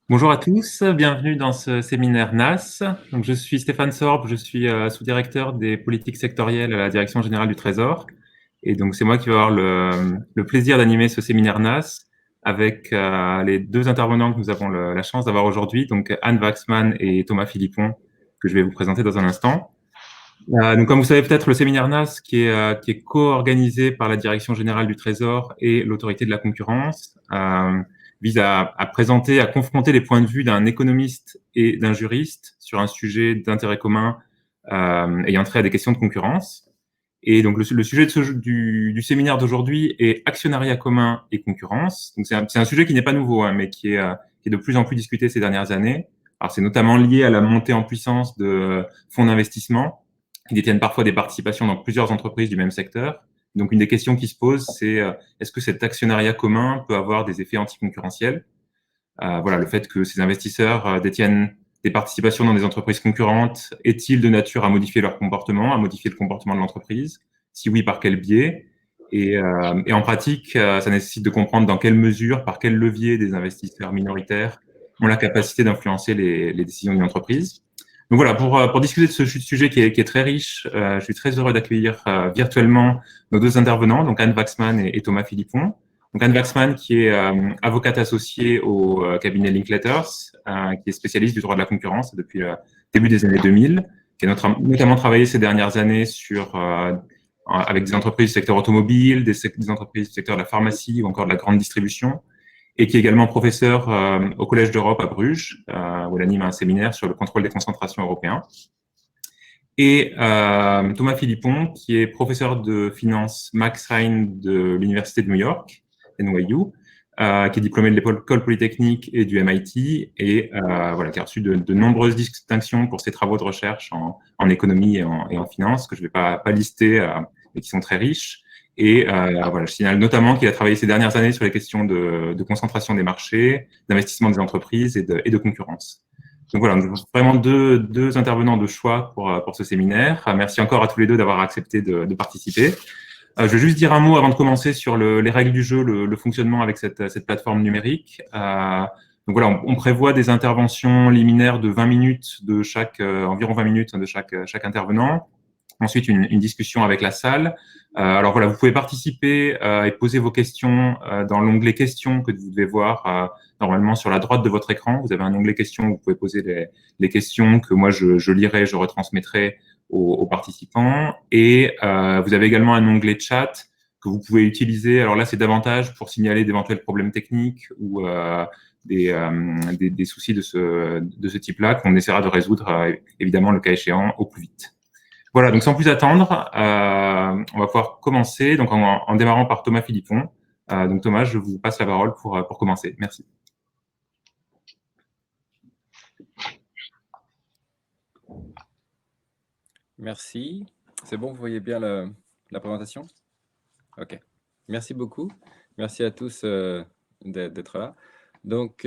Bonjour à tous, bienvenue dans ce séminaire NAS. Donc, je suis Stéphane Sorbe, je suis sous-directeur des politiques sectorielles à la Direction générale du Trésor. Et donc, c'est moi qui vais avoir le plaisir d'animer ce séminaire NAS avec les deux intervenants que nous avons la chance d'avoir aujourd'hui, donc Anne Waxman et Thomas Philippon, que je vais vous présenter dans un instant. Donc, comme vous savez peut-être, le séminaire NAS, qui est co-organisé par la Direction générale du Trésor et l'Autorité de la concurrence, vise à présenter, à confronter les points de vue d'un économiste et d'un juriste sur un sujet d'intérêt commun ayant trait à des questions de concurrence. Et donc, le sujet du séminaire d'aujourd'hui est actionnariat commun et concurrence. Donc, c'est un sujet qui n'est pas nouveau, hein, mais qui est de plus en plus discuté ces dernières années. Alors, c'est notamment lié à la montée en puissance de fonds d'investissement qui détiennent parfois des participations dans plusieurs entreprises du même secteur. Donc, une des questions qui se pose, c'est est-ce que cet actionnariat commun peut avoir des effets anticoncurrentiels? Voilà, le fait que ces investisseurs détiennent des participations dans des entreprises concurrentes est-il de nature à modifier leur comportement, à modifier le comportement de l'entreprise? Si oui, par quel biais? Et en pratique, ça nécessite de comprendre dans quelle mesure, par quel levier des investisseurs minoritaires ont la capacité d'influencer les décisions d'une entreprise. Donc voilà, pour discuter de ce sujet qui est très riche, je suis très heureux d'accueillir virtuellement nos deux intervenants, donc Anne Waxman et Thomas Philippon. Donc Anne Waxman, qui est avocate associée au cabinet Linklaters, qui est spécialiste du droit de la concurrence depuis le début des années 2000, qui a notamment travaillé ces dernières années avec des entreprises du secteur automobile, des entreprises du secteur de la pharmacie ou encore de la grande distribution, et qui est également professeur au Collège d'Europe à Bruges, où elle anime un séminaire sur le contrôle des concentrations européens. Et Thomas Philippon, qui est professeur de finance Max Rhine de l'Université de New York, NYU, qui est diplômé de l'École Polytechnique et du MIT, et voilà, qui a reçu de nombreuses distinctions pour ses travaux de recherche en économie et en finance, que je ne vais pas lister, mais qui sont très riches. Et voilà, je signale notamment qu'il a travaillé ces dernières années sur les questions de concentration des marchés, d'investissement des entreprises et de concurrence. Donc voilà, vraiment deux intervenants de choix pour ce séminaire. Merci encore à tous les deux d'avoir accepté de participer. Je vais juste dire un mot avant de commencer sur les règles du jeu, le fonctionnement avec cette plateforme numérique. Donc voilà, on prévoit des interventions liminaires de 20 minutes de environ 20 minutes de chaque intervenant. Ensuite, une discussion avec la salle. Alors voilà, vous pouvez participer et poser vos questions dans l'onglet questions que vous devez voir normalement sur la droite de votre écran. Vous avez un onglet questions où vous pouvez poser les questions que moi je lirai, je retransmettrai aux participants. Et vous avez également un onglet chat que vous pouvez utiliser. Alors là, c'est davantage pour signaler d'éventuels problèmes techniques ou des soucis de ce type-là qu'on essaiera de résoudre évidemment le cas échéant au plus vite. Voilà, donc sans plus attendre, on va pouvoir commencer donc en démarrant par Thomas Philippon. Donc Thomas, je vous passe la parole pour commencer. Merci. Merci. C'est bon, vous voyez bien la présentation? OK. Merci beaucoup. Merci à tous d'être là. Donc,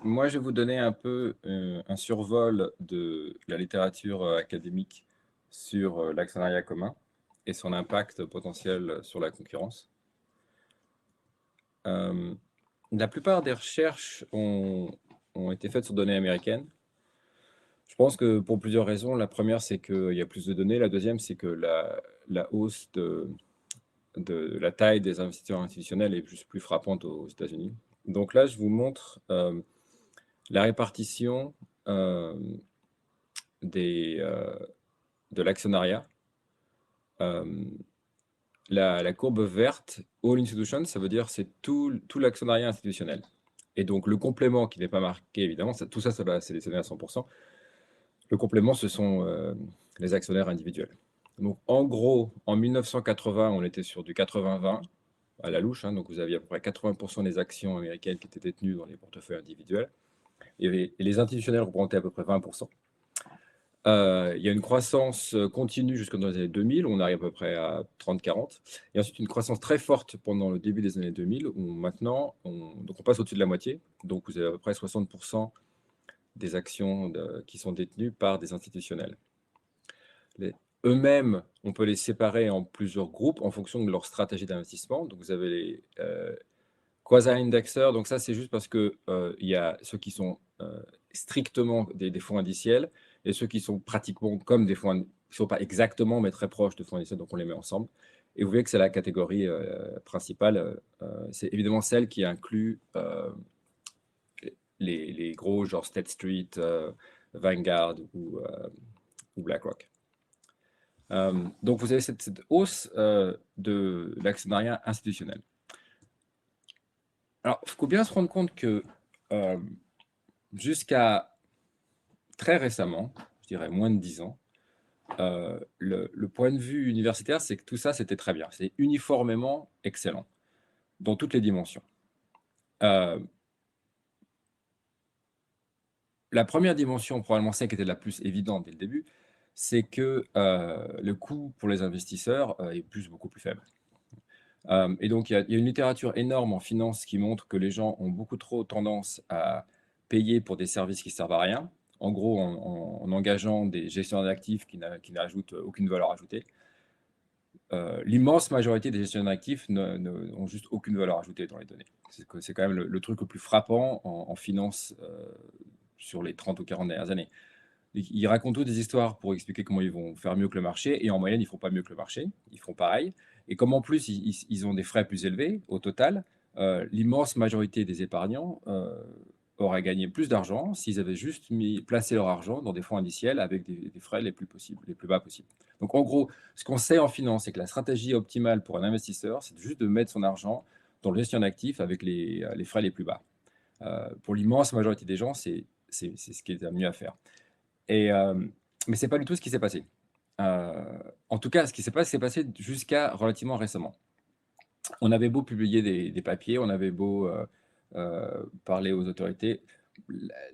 moi, je vais vous donner un peu un survol de la littérature académique sur l'actionnariat commun et son impact potentiel sur la concurrence. La plupart des recherches ont été faites sur données américaines. Je pense que pour plusieurs raisons. La première, c'est qu'il y a plus de données. La deuxième, c'est que la hausse de la taille des investisseurs institutionnels est plus frappante aux États-Unis. Donc là, je vous montre la répartition de l'actionnariat. La courbe verte, All Institutions, ça veut dire c'est tout l'actionnariat institutionnel. Et donc le complément qui n'est pas marqué, évidemment, tout ça va sélectionner à 100%. Le complément, ce sont les actionnaires individuels. Donc, en gros, en 1980, on était sur du 80-20 à la louche. Donc, vous aviez à peu près 80% des actions américaines qui étaient détenues dans les portefeuilles individuels. Et les institutionnels représentaient à peu près 20%. Il y a une croissance continue jusqu'aux années 2000. On arrive à peu près à 30-40. Et ensuite, une croissance très forte pendant le début des années 2000. Où maintenant, donc on passe au-dessus de la moitié. Donc, vous avez à peu près 60% des actions qui sont détenues par des institutionnels. Eux-mêmes, on peut les séparer en plusieurs groupes en fonction de leur stratégie d'investissement. Donc, vous avez Quasi-indexeurs, donc ça, c'est juste parce que il y a ceux qui sont strictement des fonds indiciels et ceux qui sont pratiquement comme des fonds, qui ne sont pas exactement, mais très proches de fonds indiciels, donc on les met ensemble. Et vous voyez que c'est la catégorie principale. C'est évidemment celle qui inclut les gros, genre State Street, Vanguard ou BlackRock. Donc, vous avez cette hausse de l'actionnariat institutionnel. Alors, il faut bien se rendre compte que jusqu'à très récemment, je dirais moins de 10 ans, le point de vue universitaire, c'est que tout ça, c'était très bien. C'est uniformément excellent dans toutes les dimensions. La première dimension, probablement celle qui était la plus évidente dès le début, c'est que le coût pour les investisseurs est beaucoup plus faible. Et donc, il y a une littérature énorme en finance qui montre que les gens ont beaucoup trop tendance à payer pour des services qui ne servent à rien, en gros en engageant des gestionnaires d'actifs qui n'ajoutent aucune valeur ajoutée. L'immense majorité des gestionnaires d'actifs n'ont juste aucune valeur ajoutée dans les données. C'est quand même le truc le plus frappant en finance sur les 30 ou 40 dernières années. Ils racontent tous des histoires pour expliquer comment ils vont faire mieux que le marché, et en moyenne, ils ne font pas mieux que le marché, ils font pareil. Et comme en plus, ils ont des frais plus élevés au total, l'immense majorité des épargnants auraient gagné plus d'argent s'ils avaient juste placé leur argent dans des fonds indiciels avec des frais les plus bas possibles. Donc en gros, ce qu'on sait en finance, c'est que la stratégie optimale pour un investisseur, c'est juste de mettre son argent dans le gestion d'actifs avec les frais les plus bas. Pour l'immense majorité des gens, c'est ce qui est le mieux à faire. Mais ce n'est pas du tout ce qui s'est passé. En tout cas, ce qui s'est passé jusqu'à relativement récemment. On avait beau publier des papiers, on avait beau parler aux autorités,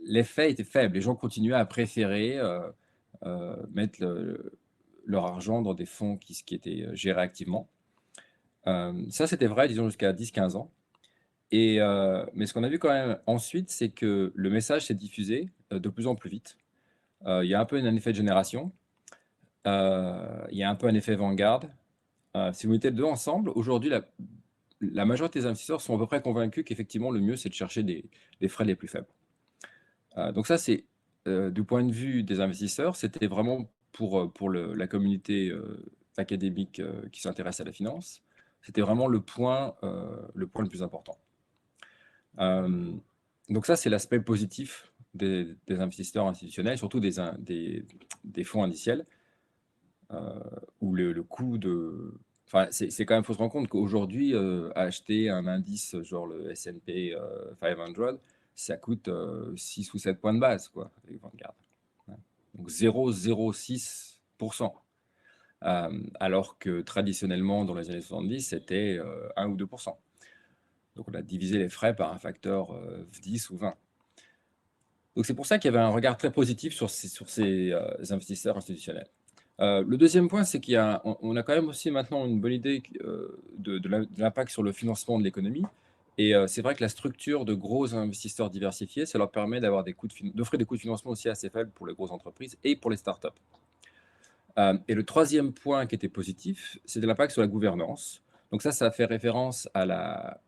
l'effet était faible. Les gens continuaient à préférer mettre leur argent dans des fonds qui étaient gérés activement. Ça, c'était vrai, disons, jusqu'à 10-15 ans. Mais ce qu'on a vu quand même ensuite, c'est que le message s'est diffusé de plus en plus vite. Il y a un peu un effet de génération. Il y a un peu un effet Vanguard. Si vous mettez les deux ensemble, aujourd'hui, la majorité des investisseurs sont à peu près convaincus qu'effectivement, le mieux, c'est de chercher des frais les plus faibles. Donc ça, c'est du point de vue des investisseurs, c'était vraiment pour la communauté académique qui s'intéresse à la finance, c'était vraiment le point le plus important. Donc ça, c'est l'aspect positif des investisseurs institutionnels, surtout des fonds indiciels, où le coût de... Enfin, c'est quand même, il faut se rendre compte qu'aujourd'hui, acheter un indice genre le S&P 500, ça coûte 6 ou 7 points de base, quoi, avec Vanguard. Donc 0,06%. Alors que traditionnellement, dans les années 70, c'était 1 ou 2%. Donc on a divisé les frais par un facteur 10 ou 20. Donc c'est pour ça qu'il y avait un regard très positif sur ces investisseurs institutionnels. Le deuxième point, c'est qu'on a quand même aussi maintenant une bonne idée de l'impact sur le financement de l'économie. Et c'est vrai que la structure de gros investisseurs diversifiés, ça leur permet d'offrir des coûts de financement aussi assez faibles pour les grosses entreprises et pour les startups. Et le troisième point qui était positif, c'est de l'impact sur la gouvernance. Donc ça fait référence à la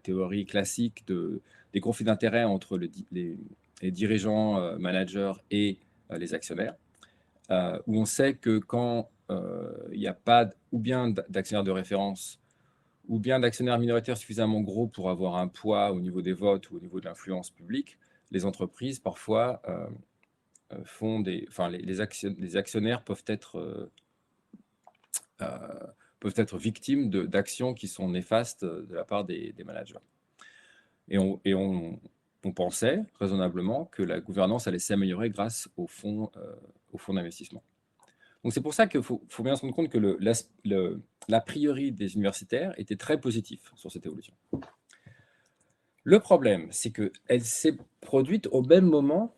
théorie classique des conflits d'intérêts entre les dirigeants, managers et les actionnaires, où on sait que quand il n'y a pas ou bien d'actionnaires de référence ou bien d'actionnaires minoritaires suffisamment gros pour avoir un poids au niveau des votes ou au niveau de l'influence publique, les entreprises parfois les actionnaires peuvent être victimes d'actions qui sont néfastes de la part des managers. Et on pensait raisonnablement que la gouvernance allait s'améliorer grâce aux fonds d'investissement. Donc c'est pour ça qu'il faut bien se rendre compte que l'a priori des universitaires était très positif sur cette évolution. Le problème, c'est qu'elle s'est produite au même moment.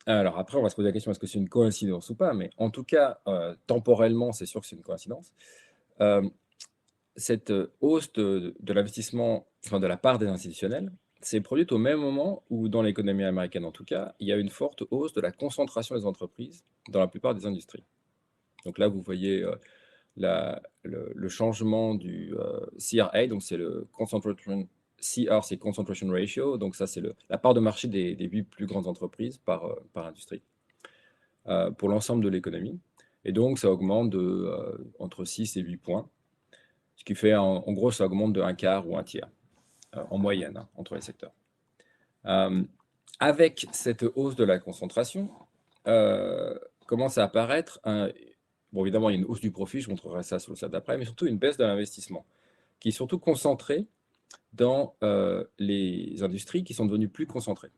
Alors après, on va se poser la question, est-ce que c'est une coïncidence ou pas? Mais en tout cas, temporellement, c'est sûr que c'est une coïncidence. Cette hausse de l'investissement, de la part des institutionnels, s'est produite au même moment où, dans l'économie américaine en tout cas, il y a une forte hausse de la concentration des entreprises dans la plupart des industries. Donc là, vous voyez le changement du CRA, donc c'est le Concentration CR, c'est Concentration Ratio, donc ça, c'est la part de marché des 8 plus grandes entreprises par industrie pour l'ensemble de l'économie. Et donc, ça augmente entre 6 et 8 points, ce qui fait, en gros, ça augmente de un quart ou un tiers, en moyenne, hein, entre les secteurs. Avec cette hausse de la concentration, commence à apparaître, bon, évidemment, il y a une hausse du profit, je montrerai ça sur le slide d'après, mais surtout une baisse de l'investissement, qui est surtout concentrée dans les industries qui sont devenues plus concentrées.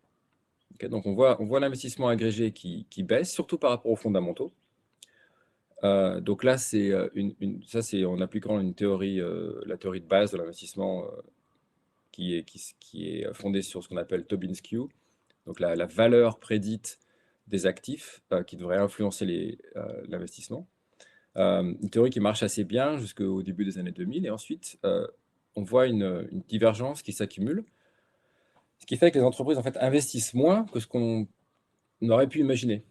Okay, donc, on voit l'investissement agrégé qui baisse, surtout par rapport aux fondamentaux. Donc là, ça, c'est en appliquant une théorie, la théorie de base de l'investissement qui est fondée sur ce qu'on appelle Tobin Skew, donc la valeur prédite des actifs qui devrait influencer l'investissement. Une théorie qui marche assez bien jusqu'au début des années 2000, et ensuite, on voit une divergence qui s'accumule, ce qui fait que les entreprises en fait, investissent moins que ce qu'on aurait pu imaginer.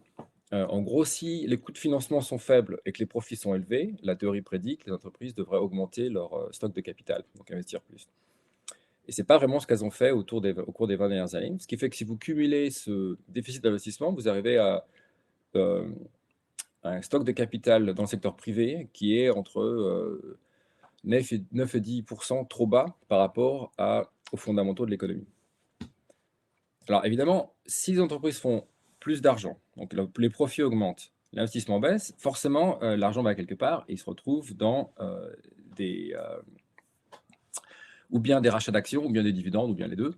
En gros, si les coûts de financement sont faibles et que les profits sont élevés, la théorie prédit que les entreprises devraient augmenter leur stock de capital, donc investir plus. Et ce n'est pas vraiment ce qu'elles ont fait au cours des 20 dernières années, ce qui fait que si vous cumulez ce déficit d'investissement, vous arrivez à un stock de capital dans le secteur privé qui est entre 9 et 10% trop bas par rapport aux fondamentaux de l'économie. Alors évidemment, si les entreprises font plus d'argent, donc les profits augmentent, l'investissement baisse, forcément l'argent va quelque part et il se retrouve dans ou bien des rachats d'actions, ou bien des dividendes, ou bien les deux.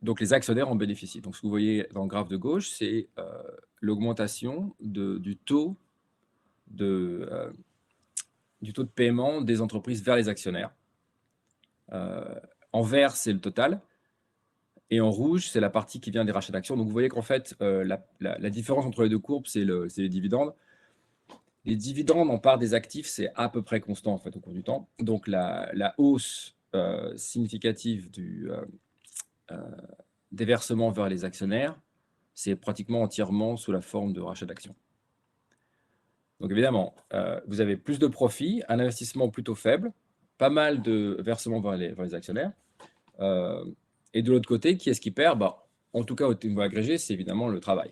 Donc les actionnaires en bénéficient. Donc ce que vous voyez dans le graphe de gauche, c'est l'augmentation du taux de paiement des entreprises vers les actionnaires. En vert, c'est le total. Et en rouge, c'est la partie qui vient des rachats d'actions. Donc vous voyez qu'en fait, la différence entre les deux courbes, c'est les dividendes. Les dividendes en part des actifs, c'est à peu près constant en fait, au cours du temps. Donc la hausse significative des versements vers les actionnaires, c'est pratiquement entièrement sous la forme de rachat d'actions. Donc évidemment, vous avez plus de profits, un investissement plutôt faible, pas mal de versements vers les actionnaires. Et de l'autre côté, qui est-ce qui perd? En tout cas, au niveau agrégé, c'est évidemment le travail.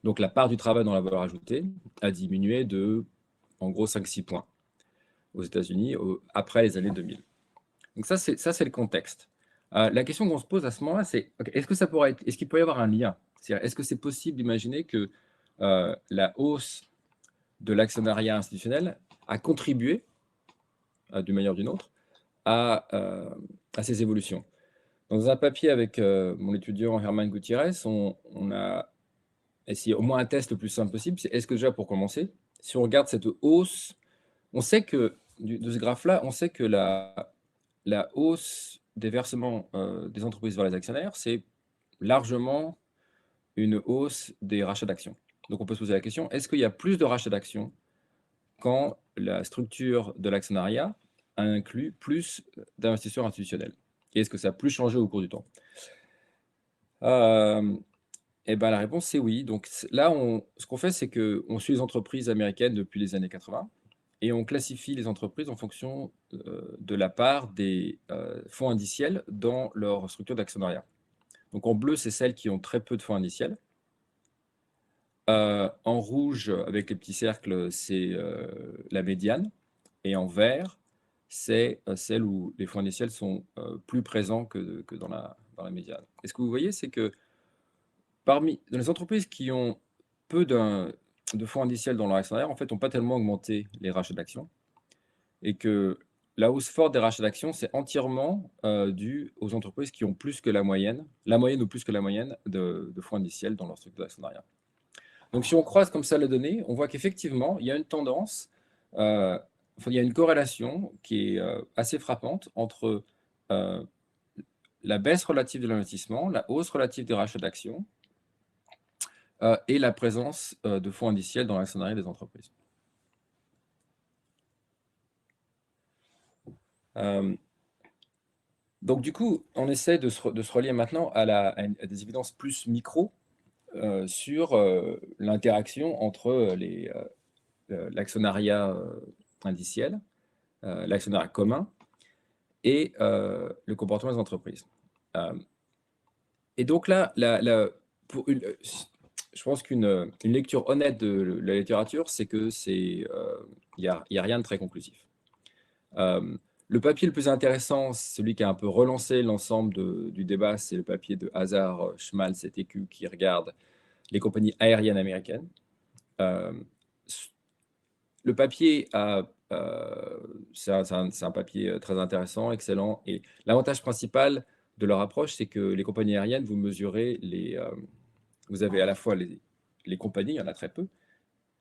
Donc la part du travail dans la valeur ajoutée a diminué de, en gros, 5-6 points aux États-Unis après les années 2000. Donc ça, c'est le contexte. La question qu'on se pose à ce moment-là, c'est est-ce qu'il peut y avoir un lien? Est-ce que c'est possible d'imaginer que la hausse de l'actionnariat institutionnel a contribué, d'une manière ou d'une autre, à ces évolutions? Dans un papier avec mon étudiant Herman Gutiérrez, on a essayé au moins un test le plus simple possible. C'est est-ce que déjà, pour commencer, si on regarde cette hausse, on sait que, de ce graphe-là, on sait que la hausse des versements des entreprises vers les actionnaires, c'est largement une hausse des rachats d'actions. Donc on peut se poser la question, est-ce qu'il y a plus de rachats d'actions quand la structure de l'actionnariat inclut plus d'investisseurs institutionnels? Et est-ce que ça a plus changé au cours du temps? Eh ben, la réponse, c'est oui. Donc là, ce qu'on fait, c'est qu'on suit les entreprises américaines depuis les années 80 et on classifie les entreprises en fonction de la part des fonds indiciels dans leur structure d'actionnariat. Donc en bleu, c'est celles qui ont très peu de fonds indiciels. En rouge, avec les petits cercles, c'est la médiane. Et en vert, c'est celle où les fonds indiciels sont plus présents que dans la médiane. Et ce que vous voyez, c'est que dans les entreprises qui ont peu de fonds indiciels dans leur actionnaire, en fait, n'ont pas tellement augmenté les rachats d'actions. Et que la hausse forte des rachats d'actions, c'est entièrement dû aux entreprises qui ont plus que la moyenne ou plus que la moyenne de fonds indiciels dans leur structure d'actionnariat. Donc, si on croise comme ça les données, on voit qu'effectivement, il y a une tendance, il y a une corrélation qui est assez frappante entre la baisse relative de l'investissement, la hausse relative des rachats d'actions et la présence de fonds indiciels dans l'actionnariat des entreprises. Donc, du coup, on essaie de se relier maintenant à des évidences plus micro sur l'interaction entre l'actionnariat indiciel, l'actionnariat commun et le comportement des entreprises. Et donc là, je pense qu'une lecture honnête de la littérature, c'est que il n'y a rien de très conclusif. Le papier le plus intéressant, celui qui a un peu relancé l'ensemble du débat, c'est le papier de Hazard, Schmalz et TQ qui regarde les compagnies aériennes américaines. Le papier, c'est un papier très intéressant, excellent. Et l'avantage principal de leur approche, c'est que les compagnies aériennes, vous mesurez vous avez à la fois les compagnies, il y en a très peu,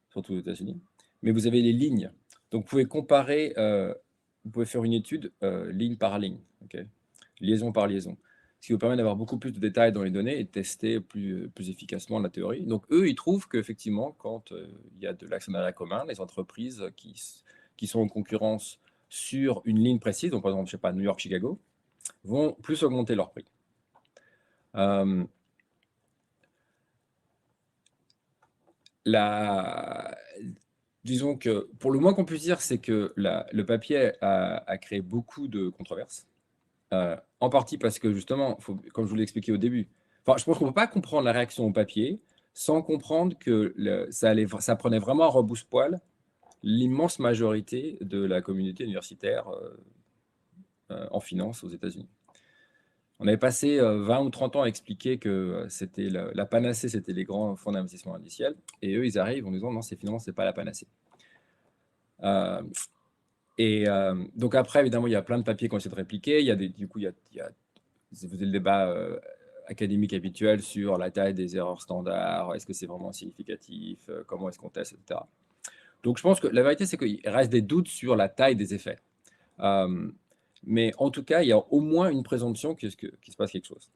surtout aux États-Unis, mais vous avez les lignes. Donc, vous pouvez comparer, vous pouvez faire une étude ligne par ligne, liaison par liaison, ce qui vous permet d'avoir beaucoup plus de détails dans les données et de tester plus efficacement la théorie. Donc, eux, ils trouvent qu'effectivement, quand il y a de l'actionnariat commun, les entreprises qui sont en concurrence sur une ligne précise, donc par exemple, je ne sais pas, New York, Chicago, vont plus augmenter leur prix. Disons que, pour le moins qu'on puisse dire, c'est que le papier a créé beaucoup de controverses. En partie parce que, justement, comme je vous l'ai expliqué au début, je pense qu'on ne peut pas comprendre la réaction au papier sans comprendre que ça prenait vraiment à rebousse-poil l'immense majorité de la communauté universitaire en finance aux États-Unis. On avait passé 20 ou 30 ans à expliquer que c'était la panacée, c'était les grands fonds d'investissement indiciels. Et eux, ils arrivent en disant non, c'est finalement, ce n'est pas la panacée. Donc après, évidemment, il y a plein de papiers qui ont essayé de répliquer. Il y a vous avez le débat académique habituel sur la taille des erreurs standards, est-ce que c'est vraiment significatif, comment est-ce qu'on teste, etc. Donc je pense que la vérité, c'est qu'il reste des doutes sur la taille des effets. Mais en tout cas, il y a au moins une présomption qu'il se passe quelque chose.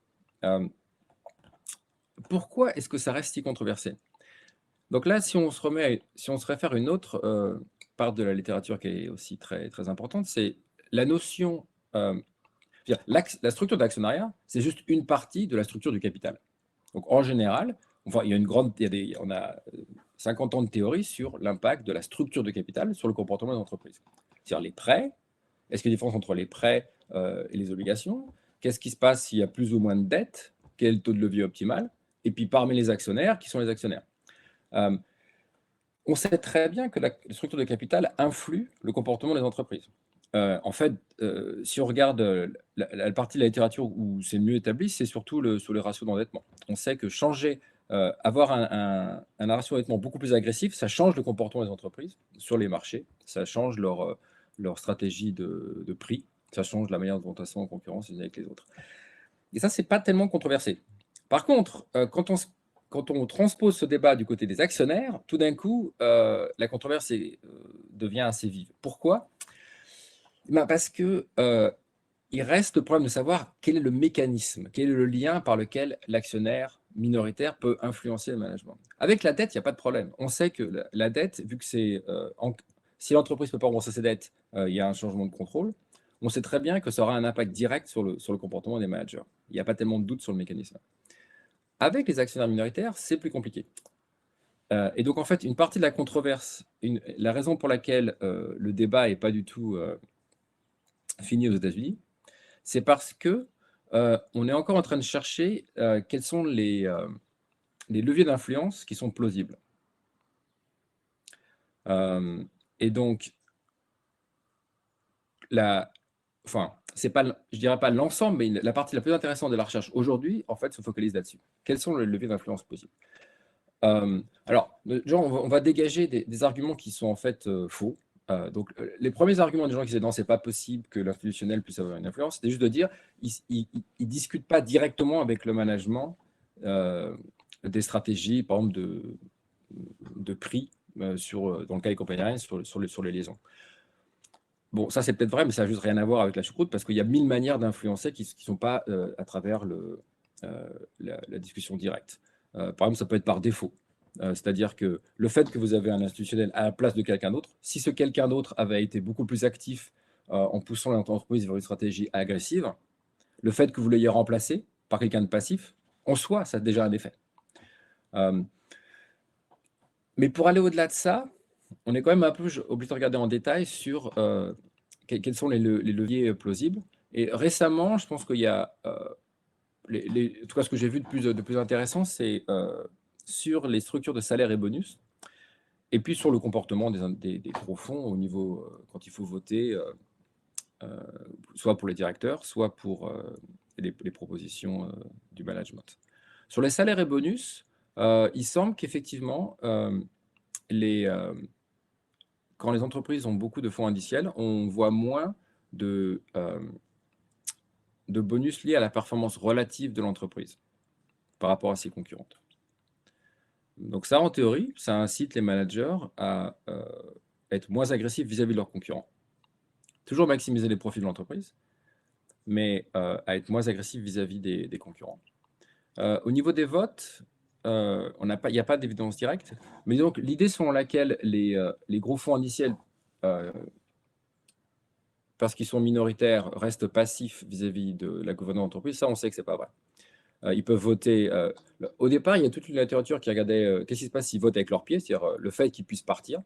Pourquoi est-ce que ça reste si controversé? Donc là, si on se réfère à une autre part de la littérature qui est aussi très, très importante, c'est la notion... la structure d'actionnariat, c'est juste une partie de la structure du capital. Donc en général, on a 50 ans de théorie sur l'impact de la structure de capital sur le comportement des entreprises. C'est-à-dire les prêts, est-ce qu'il y a une différence entre les prêts et les obligations? Qu'est-ce qui se passe s'il y a plus ou moins de dettes? Quel est le taux de levier optimal? Et puis parmi les actionnaires, qui sont les actionnaires? On sait très bien que la structure de capital influe le comportement des entreprises. En fait, si on regarde la partie de la littérature où c'est le mieux établi, c'est surtout sur les ratios d'endettement. On sait que avoir un ratio d'endettement beaucoup plus agressif, ça change le comportement des entreprises sur les marchés, ça change leur stratégie de prix, ça change la manière dont elles sont en concurrence les unes avec les autres. Et ça, c'est pas tellement controversé. Par contre, quand on transpose ce débat du côté des actionnaires, tout d'un coup, la controverse devient assez vive. Pourquoi? Parce que il reste le problème de savoir quel est le mécanisme, quel est le lien par lequel l'actionnaire minoritaire peut influencer le management. Avec la dette, il n'y a pas de problème. On sait que la dette, vu que si l'entreprise ne peut pas rembourser ses dettes, il y a un changement de contrôle. On sait très bien que ça aura un impact direct sur le comportement des managers. Il n'y a pas tellement de doute sur le mécanisme. Avec les actionnaires minoritaires, c'est plus compliqué. Et donc, en fait, une partie de la controverse, la raison pour laquelle le débat n'est pas du tout fini aux États-Unis, c'est parce que on est encore en train de chercher quels sont les leviers d'influence qui sont plausibles. Et donc, c'est pas, je dirais pas l'ensemble, mais la partie la plus intéressante de la recherche aujourd'hui, en fait, se focalise là-dessus. Quels sont les leviers d'influence possibles? Alors, on va dégager des arguments qui sont en fait faux. Donc, les premiers arguments des gens qui disaient non, c'est pas possible que l'institutionnel puisse avoir une influence, c'était juste de dire ils discutent pas directement avec le management des stratégies, par exemple de prix dans le cas des compagnies aériennes sur les liaisons. Bon, ça c'est peut-être vrai, mais ça n'a juste rien à voir avec la choucroute parce qu'il y a 1000 manières d'influencer qui ne sont pas à travers la discussion directe. Par exemple, ça peut être par défaut. C'est-à-dire que le fait que vous avez un institutionnel à la place de quelqu'un d'autre, si ce quelqu'un d'autre avait été beaucoup plus actif en poussant l'entreprise vers une stratégie agressive, le fait que vous l'ayez remplacé par quelqu'un de passif, en soi, ça a déjà un effet. Mais pour aller au-delà de ça, on est quand même un peu obligé de regarder en détail sur quels sont les leviers plausibles. Et récemment, je pense qu'il y a, en tout cas, ce que j'ai vu de plus intéressant, c'est sur les structures de salaire et bonus, et puis sur le comportement des gros fonds au niveau, quand il faut voter, soit pour les directeurs, soit pour les propositions du management. Sur les salaires et bonus, il semble qu'effectivement, quand les entreprises ont beaucoup de fonds indiciels, on voit moins de bonus liés à la performance relative de l'entreprise par rapport à ses concurrentes. Donc ça, en théorie, ça incite les managers à être moins agressifs vis-à-vis de leurs concurrents. Toujours maximiser les profits de l'entreprise, mais à être moins agressifs vis-à-vis des concurrents. Au niveau des votes, il n'y a pas d'évidence directe, mais donc l'idée selon laquelle les gros fonds indiciels, parce qu'ils sont minoritaires, restent passifs vis-à-vis de la gouvernance d'entreprise, ça on sait que ce n'est pas vrai. Ils peuvent voter. Au départ, il y a toute une littérature qui regardait qu'est-ce qui se passe s'ils votent avec leurs pieds, c'est-à-dire le fait qu'ils puissent partir.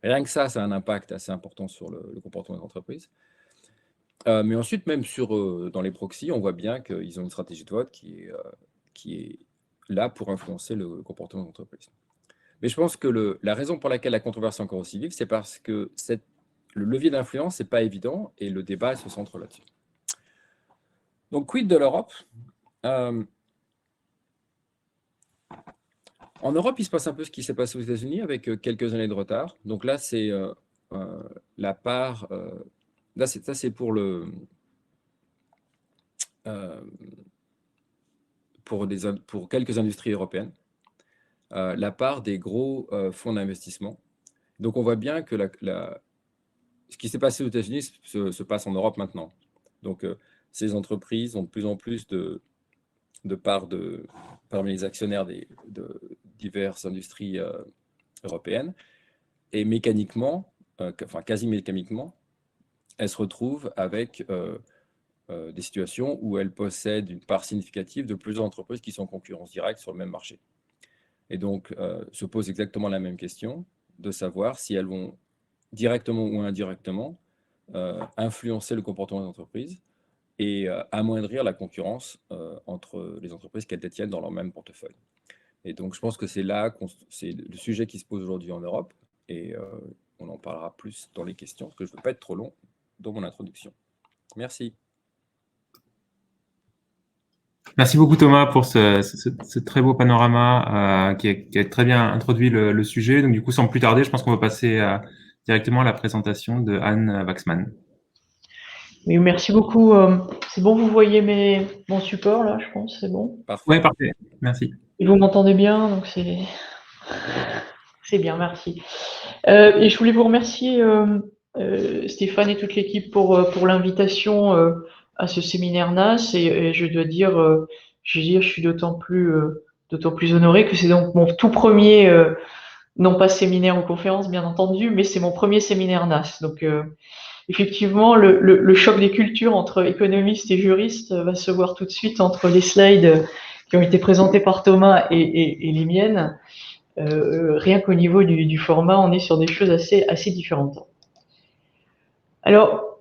Rien que ça a un impact assez important sur le comportement des entreprises. Mais ensuite, même dans les proxys, on voit bien qu'ils ont une stratégie de vote qui est là pour influencer le comportement de l'entreprise. Mais je pense que la raison pour laquelle la controverse est encore aussi vive, c'est parce que le levier d'influence n'est pas évident et le débat se centre là-dessus. Donc, quid de l'Europe ? En Europe, il se passe un peu ce qui s'est passé aux États-Unis avec quelques années de retard. Donc là, c'est la part. Là, ça, c'est pour quelques industries européennes, la part des gros fonds d'investissement. Donc, on voit bien que ce qui s'est passé aux États-Unis se passe en Europe maintenant. Donc, ces entreprises ont de plus en plus de part parmi les actionnaires de diverses industries européennes. Et mécaniquement, enfin quasi mécaniquement, elles se retrouvent avec des situations où elles possèdent une part significative de plusieurs entreprises qui sont en concurrence directe sur le même marché. Et donc, se pose exactement la même question de savoir si elles vont directement ou indirectement influencer le comportement des entreprises et amoindrir la concurrence entre les entreprises qu'elles détiennent dans leur même portefeuille. Et donc, je pense que c'est le sujet qui se pose aujourd'hui en Europe, et on en parlera plus dans les questions, parce que je ne veux pas être trop long dans mon introduction. Merci. Merci beaucoup Thomas pour ce très beau panorama qui a très bien introduit le sujet. Donc du coup, sans plus tarder, je pense qu'on va passer directement à la présentation de Anne Waxman. Oui, merci beaucoup. C'est bon, vous voyez mon support là, je pense, c'est bon? Parfait. Oui, parfait. Merci. Et vous m'entendez bien, donc c'est bien, merci. Et je voulais vous remercier, Stéphane et toute l'équipe pour l'invitation à ce séminaire NAS. Et je dois dire, je suis d'autant plus honoré que c'est donc mon tout premier, non pas séminaire ou conférence, bien entendu, mais c'est mon premier séminaire NAS. Donc, effectivement, le choc des cultures entre économistes et juristes va se voir tout de suite entre les slides qui ont été présentés par Thomas et les miennes. Rien qu'au niveau du format, on est sur des choses assez différentes. Alors,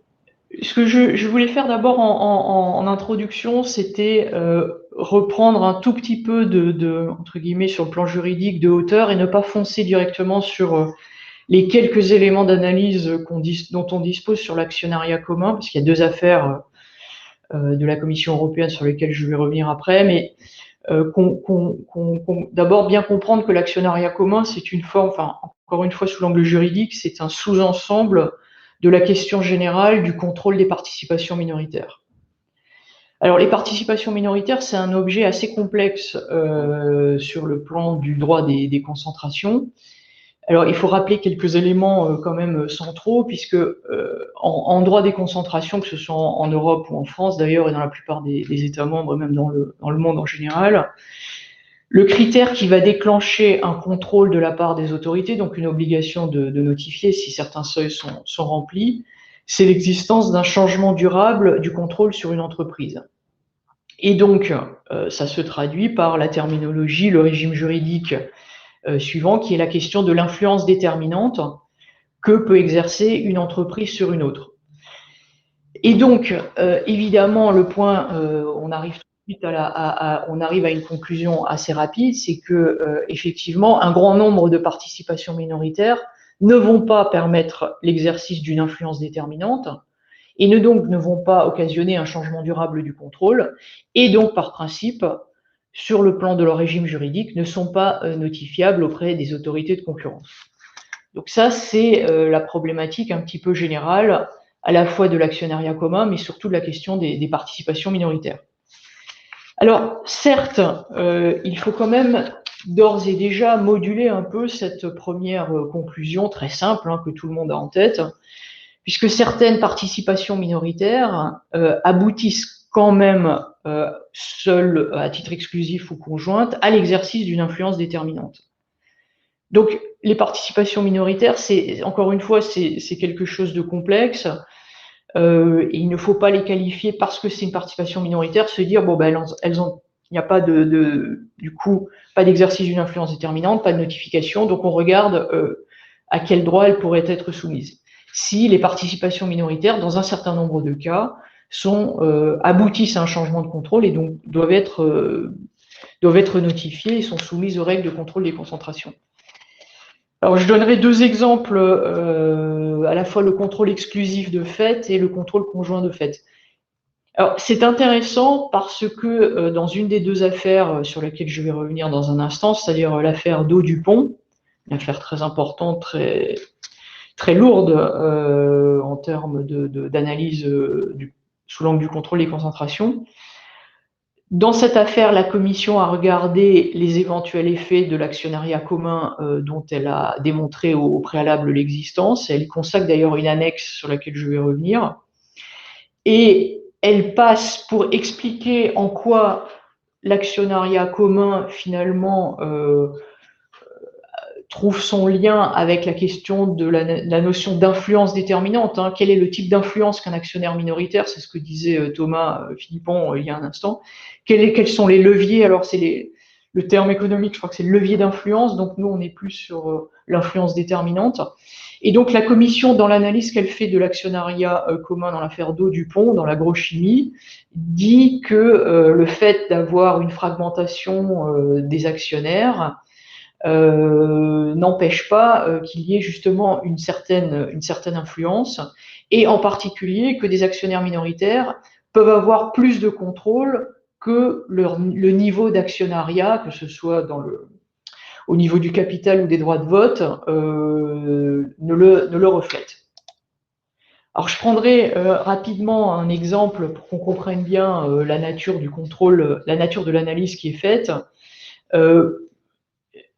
ce que je voulais faire d'abord en introduction, c'était reprendre un tout petit peu entre guillemets, sur le plan juridique de hauteur et ne pas foncer directement sur les quelques éléments d'analyse dont on dispose sur l'actionnariat commun, parce qu'il y a deux affaires de la Commission européenne sur lesquelles je vais revenir après, mais d'abord bien comprendre que l'actionnariat commun, c'est une forme, enfin encore une fois sous l'angle juridique, c'est un sous-ensemble de la question générale du contrôle des participations minoritaires. Alors les participations minoritaires, c'est un objet assez complexe sur le plan du droit des concentrations. Alors, il faut rappeler quelques éléments quand même centraux, puisque en droit des concentrations, que ce soit en Europe ou en France d'ailleurs, et dans la plupart des États membres, même dans le monde en général, le critère qui va déclencher un contrôle de la part des autorités, donc une obligation de notifier si certains seuils sont remplis, c'est l'existence d'un changement durable du contrôle sur une entreprise. Et donc, ça se traduit par la terminologie, le régime juridique suivant, qui est la question de l'influence déterminante que peut exercer une entreprise sur une autre. Et donc, évidemment, le point, on arrive tout de suite on arrive à une conclusion assez rapide, c'est que effectivement, un grand nombre de participations minoritaires ne vont pas permettre l'exercice d'une influence déterminante et ne vont pas occasionner un changement durable du contrôle, et donc par principe, sur le plan de leur régime juridique, ne sont pas notifiables auprès des autorités de concurrence. Donc ça, c'est la problématique un petit peu générale, à la fois de l'actionnariat commun, mais surtout de la question des participations minoritaires. Alors, certes, il faut quand même d'ores et déjà moduler un peu cette première conclusion très simple que tout le monde a en tête, puisque certaines participations minoritaires aboutissent quand même seules, à titre exclusif ou conjointe, à l'exercice d'une influence déterminante. Donc, les participations minoritaires, encore une fois, c'est quelque chose de complexe. Et il ne faut pas les qualifier parce que c'est une participation minoritaire, se dire bon ben il n'y a pas du coup pas d'exercice d'une influence déterminante, pas de notification, donc on regarde à quel droit elles pourraient être soumises. Si les participations minoritaires, dans un certain nombre de cas, aboutissent à un changement de contrôle et donc doivent être notifiées et sont soumises aux règles de contrôle des concentrations. Alors, je donnerai deux exemples, à la fois le contrôle exclusif de fait et le contrôle conjoint de fait. Alors, c'est intéressant parce que dans une des deux affaires sur lesquelles je vais revenir dans un instant, c'est-à-dire l'affaire Daux-Dupont, une affaire très importante, très, très lourde en termes d'analyse sous l'angle du contrôle des concentrations. Dans cette affaire, la Commission a regardé les éventuels effets de l'actionnariat commun dont elle a démontré au préalable l'existence. Elle y consacre d'ailleurs une annexe sur laquelle je vais revenir. Et elle passe pour expliquer en quoi l'actionnariat commun, finalement, trouve son lien avec la question de la notion d'influence déterminante. Quel est le type d'influence qu'un actionnaire minoritaire? C'est ce que disait Thomas Philippon il y a un instant. Quels sont les leviers? Alors, c'est le terme économique, je crois que c'est le levier d'influence. Donc, nous, on est plus sur l'influence déterminante. Et donc, la Commission, dans l'analyse qu'elle fait de l'actionnariat commun dans l'affaire Daux-Dupont, dans l'agrochimie, dit que le fait d'avoir une fragmentation des actionnaires n'empêche pas qu'il y ait justement une certaine influence, et en particulier que des actionnaires minoritaires peuvent avoir plus de contrôle que le niveau d'actionnariat, que ce soit au niveau du capital ou des droits de vote, ne le reflète. Alors, je prendrai rapidement un exemple pour qu'on comprenne bien la nature du contrôle, la nature de l'analyse qui est faite.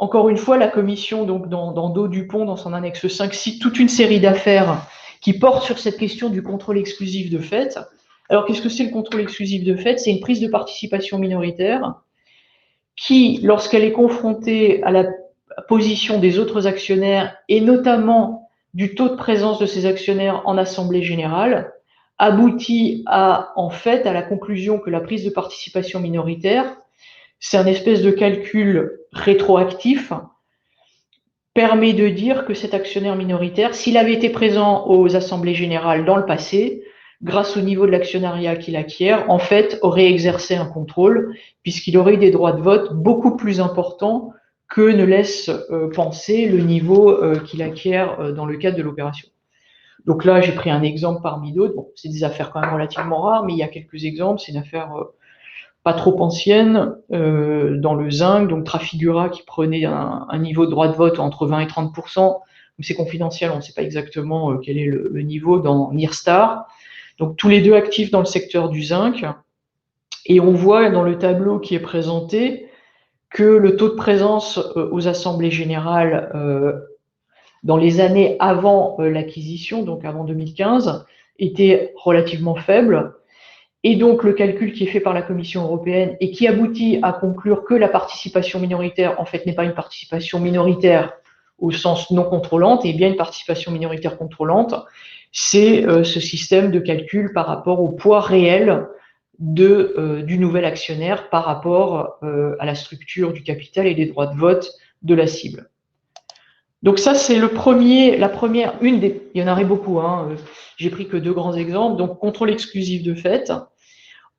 Encore une fois, la Commission, donc dans Daux-Dupont, dans son annexe 5, cite toute une série d'affaires qui portent sur cette question du contrôle exclusif de fait. Alors, qu'est-ce que c'est le contrôle exclusif de fait? C'est une prise de participation minoritaire qui, lorsqu'elle est confrontée à la position des autres actionnaires, et notamment du taux de présence de ces actionnaires en assemblée générale, aboutit en fait à la conclusion que la prise de participation minoritaire, c'est un espèce de calcul rétroactif, permet de dire que cet actionnaire minoritaire, s'il avait été présent aux assemblées générales dans le passé, grâce au niveau de l'actionnariat qu'il acquiert, en fait, aurait exercé un contrôle, puisqu'il aurait eu des droits de vote beaucoup plus importants que ne laisse penser le niveau qu'il acquiert dans le cadre de l'opération. Donc là, j'ai pris un exemple parmi d'autres. Bon, c'est des affaires quand même relativement rares, mais il y a quelques exemples. C'est une affaire pas trop ancienne, dans le zinc, donc Trafigura qui prenait un niveau de droit de vote entre 20 et 30%, c'est confidentiel, on ne sait pas exactement quel est le niveau dans Nirstar. Donc tous les deux actifs dans le secteur du zinc, et on voit dans le tableau qui est présenté que le taux de présence aux assemblées générales dans les années avant l'acquisition, donc avant 2015, était relativement faible. Et donc, le calcul qui est fait par la Commission européenne et qui aboutit à conclure que la participation minoritaire, en fait, n'est pas une participation minoritaire au sens non contrôlante, et bien une participation minoritaire contrôlante, c'est ce système de calcul par rapport au poids réel du nouvel actionnaire par rapport à la structure du capital et des droits de vote de la cible. Donc ça, c'est il y en aurait beaucoup, hein, j'ai pris que 2 grands exemples. Donc contrôle exclusif de fait.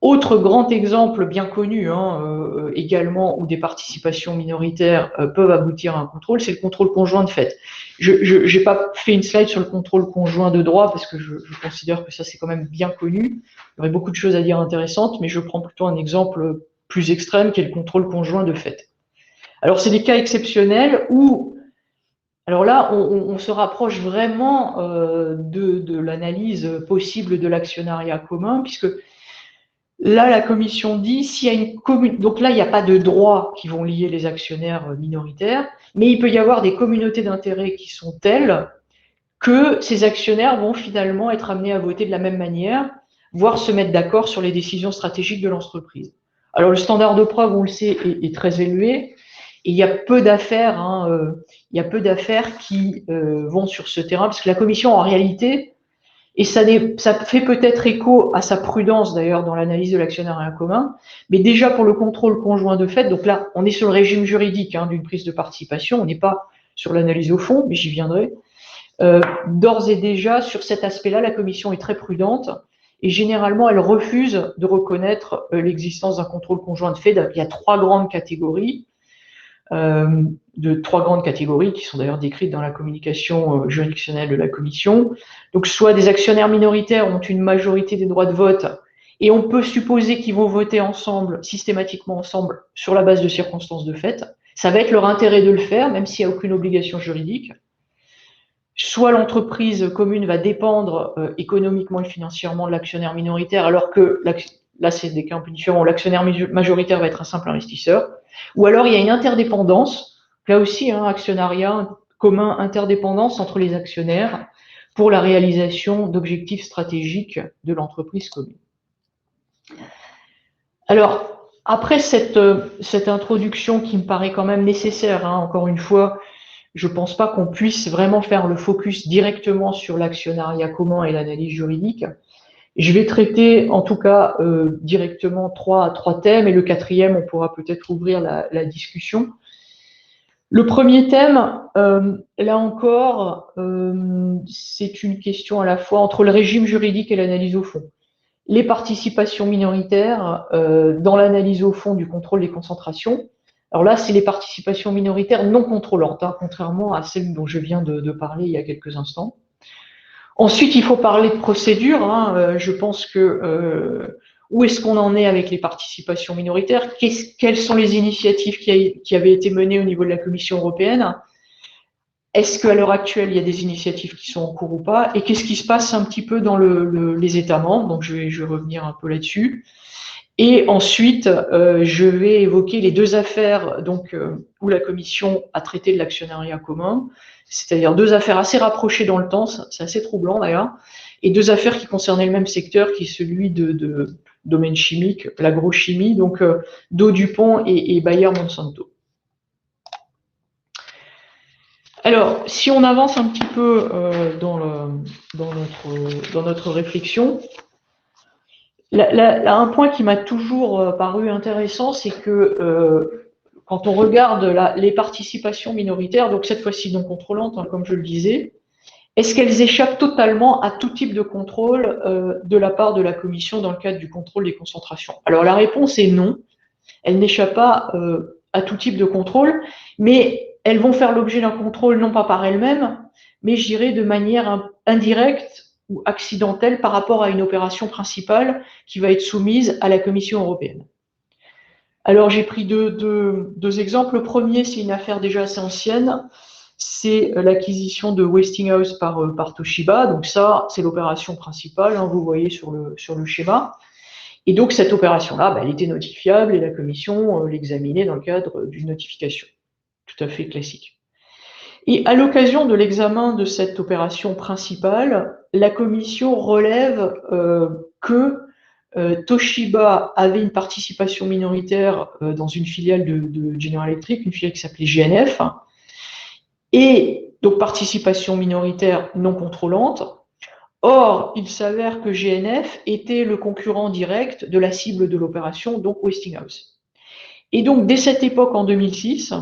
Autre grand exemple bien connu, hein, également, où des participations minoritaires peuvent aboutir à un contrôle, c'est le contrôle conjoint de fait. Je n'ai pas fait une slide sur le contrôle conjoint de droit parce que je considère que ça c'est quand même bien connu. Il y aurait beaucoup de choses à dire intéressantes, mais je prends plutôt un exemple plus extrême qui est le contrôle conjoint de fait. Alors c'est des cas exceptionnels où, alors là, on se rapproche vraiment de l'analyse possible de l'actionnariat commun, puisque là, la commission dit s'il y a une commune, donc là, il n'y a pas de droits qui vont lier les actionnaires minoritaires, mais il peut y avoir des communautés d'intérêts qui sont telles que ces actionnaires vont finalement être amenés à voter de la même manière, voire se mettre d'accord sur les décisions stratégiques de l'entreprise. Alors le standard de preuve, on le sait, est très élevé, et il y a peu d'affaires, hein, il y a peu d'affaires qui vont sur ce terrain, parce que la commission, en réalité, et ça fait peut-être écho à sa prudence d'ailleurs dans l'analyse de l'actionnariat commun, mais déjà pour le contrôle conjoint de fait, donc là on est sur le régime juridique hein, d'une prise de participation, on n'est pas sur l'analyse au fond, mais j'y viendrai. D'ores et déjà sur cet aspect-là, la commission est très prudente et généralement elle refuse de reconnaître l'existence d'un contrôle conjoint de fait. Il y a 3 grandes catégories. De 3 grandes catégories qui sont d'ailleurs décrites dans la communication juridictionnelle de la commission. Donc, soit des actionnaires minoritaires ont une majorité des droits de vote et on peut supposer qu'ils vont voter ensemble, systématiquement ensemble, sur la base de circonstances de fait. Ça va être leur intérêt de le faire, même s'il n'y a aucune obligation juridique. Soit l'entreprise commune va dépendre économiquement et financièrement de l'actionnaire minoritaire, alors que là, c'est des cas un peu différents. L'actionnaire majoritaire va être un simple investisseur. Ou alors, il y a une interdépendance. Là aussi, hein, actionnariat commun, interdépendance entre les actionnaires pour la réalisation d'objectifs stratégiques de l'entreprise commune. Alors, après cette introduction qui me paraît quand même nécessaire, hein, encore une fois, je ne pense pas qu'on puisse vraiment faire le focus directement sur l'actionnariat commun et l'analyse juridique. Je vais traiter en tout cas directement trois thèmes et le 4e, on pourra peut-être ouvrir la discussion. Le premier thème, là encore, c'est une question à la fois entre le régime juridique et l'analyse au fond. Les participations minoritaires dans l'analyse au fond du contrôle des concentrations. Alors là, c'est les participations minoritaires non contrôlantes, hein, contrairement à celles dont je viens de parler il y a quelques instants. Ensuite, il faut parler de procédure. Hein. Je pense que où est-ce qu'on en est avec les participations minoritaires? Quelles sont les initiatives qui avaient été menées au niveau de la Commission européenne? Est-ce qu'à l'heure actuelle, il y a des initiatives qui sont en cours ou pas? Et qu'est-ce qui se passe un petit peu dans les États membres? Donc, je vais revenir un peu là-dessus. Et ensuite, je vais évoquer les 2 affaires donc, où la Commission a traité de l'actionnariat commun, c'est-à-dire 2 affaires assez rapprochées dans le temps, c'est assez troublant d'ailleurs, et 2 affaires qui concernaient le même secteur, qui est celui de domaine chimique, l'agrochimie, donc Dow DuPont et Bayer Monsanto. Alors, si on avance un petit peu dans notre réflexion, un point qui m'a toujours paru intéressant, c'est que quand on regarde les participations minoritaires, donc cette fois-ci non contrôlantes, hein, comme je le disais, est-ce qu'elles échappent totalement à tout type de contrôle de la part de la Commission dans le cadre du contrôle des concentrations? Alors la réponse est non, elles n'échappent pas à tout type de contrôle, mais elles vont faire l'objet d'un contrôle non pas par elles-mêmes, mais je dirais de manière indirecte ou accidentelle par rapport à une opération principale qui va être soumise à la Commission européenne. Alors j'ai pris deux exemples. Le premier, c'est une affaire déjà assez ancienne, c'est l'acquisition de Westinghouse par Toshiba. Donc ça, c'est l'opération principale, hein, vous voyez sur le schéma. Et donc cette opération-là, elle était notifiable et la Commission l'examinait dans le cadre d'une notification. Tout à fait classique. Et à l'occasion de l'examen de cette opération principale, la Commission relève que Toshiba avait une participation minoritaire dans une filiale de General Electric, une filiale qui s'appelait GNF, et donc participation minoritaire non contrôlante. Or, il s'avère que GNF était le concurrent direct de la cible de l'opération, donc Westinghouse. Et donc, dès cette époque, en 2006,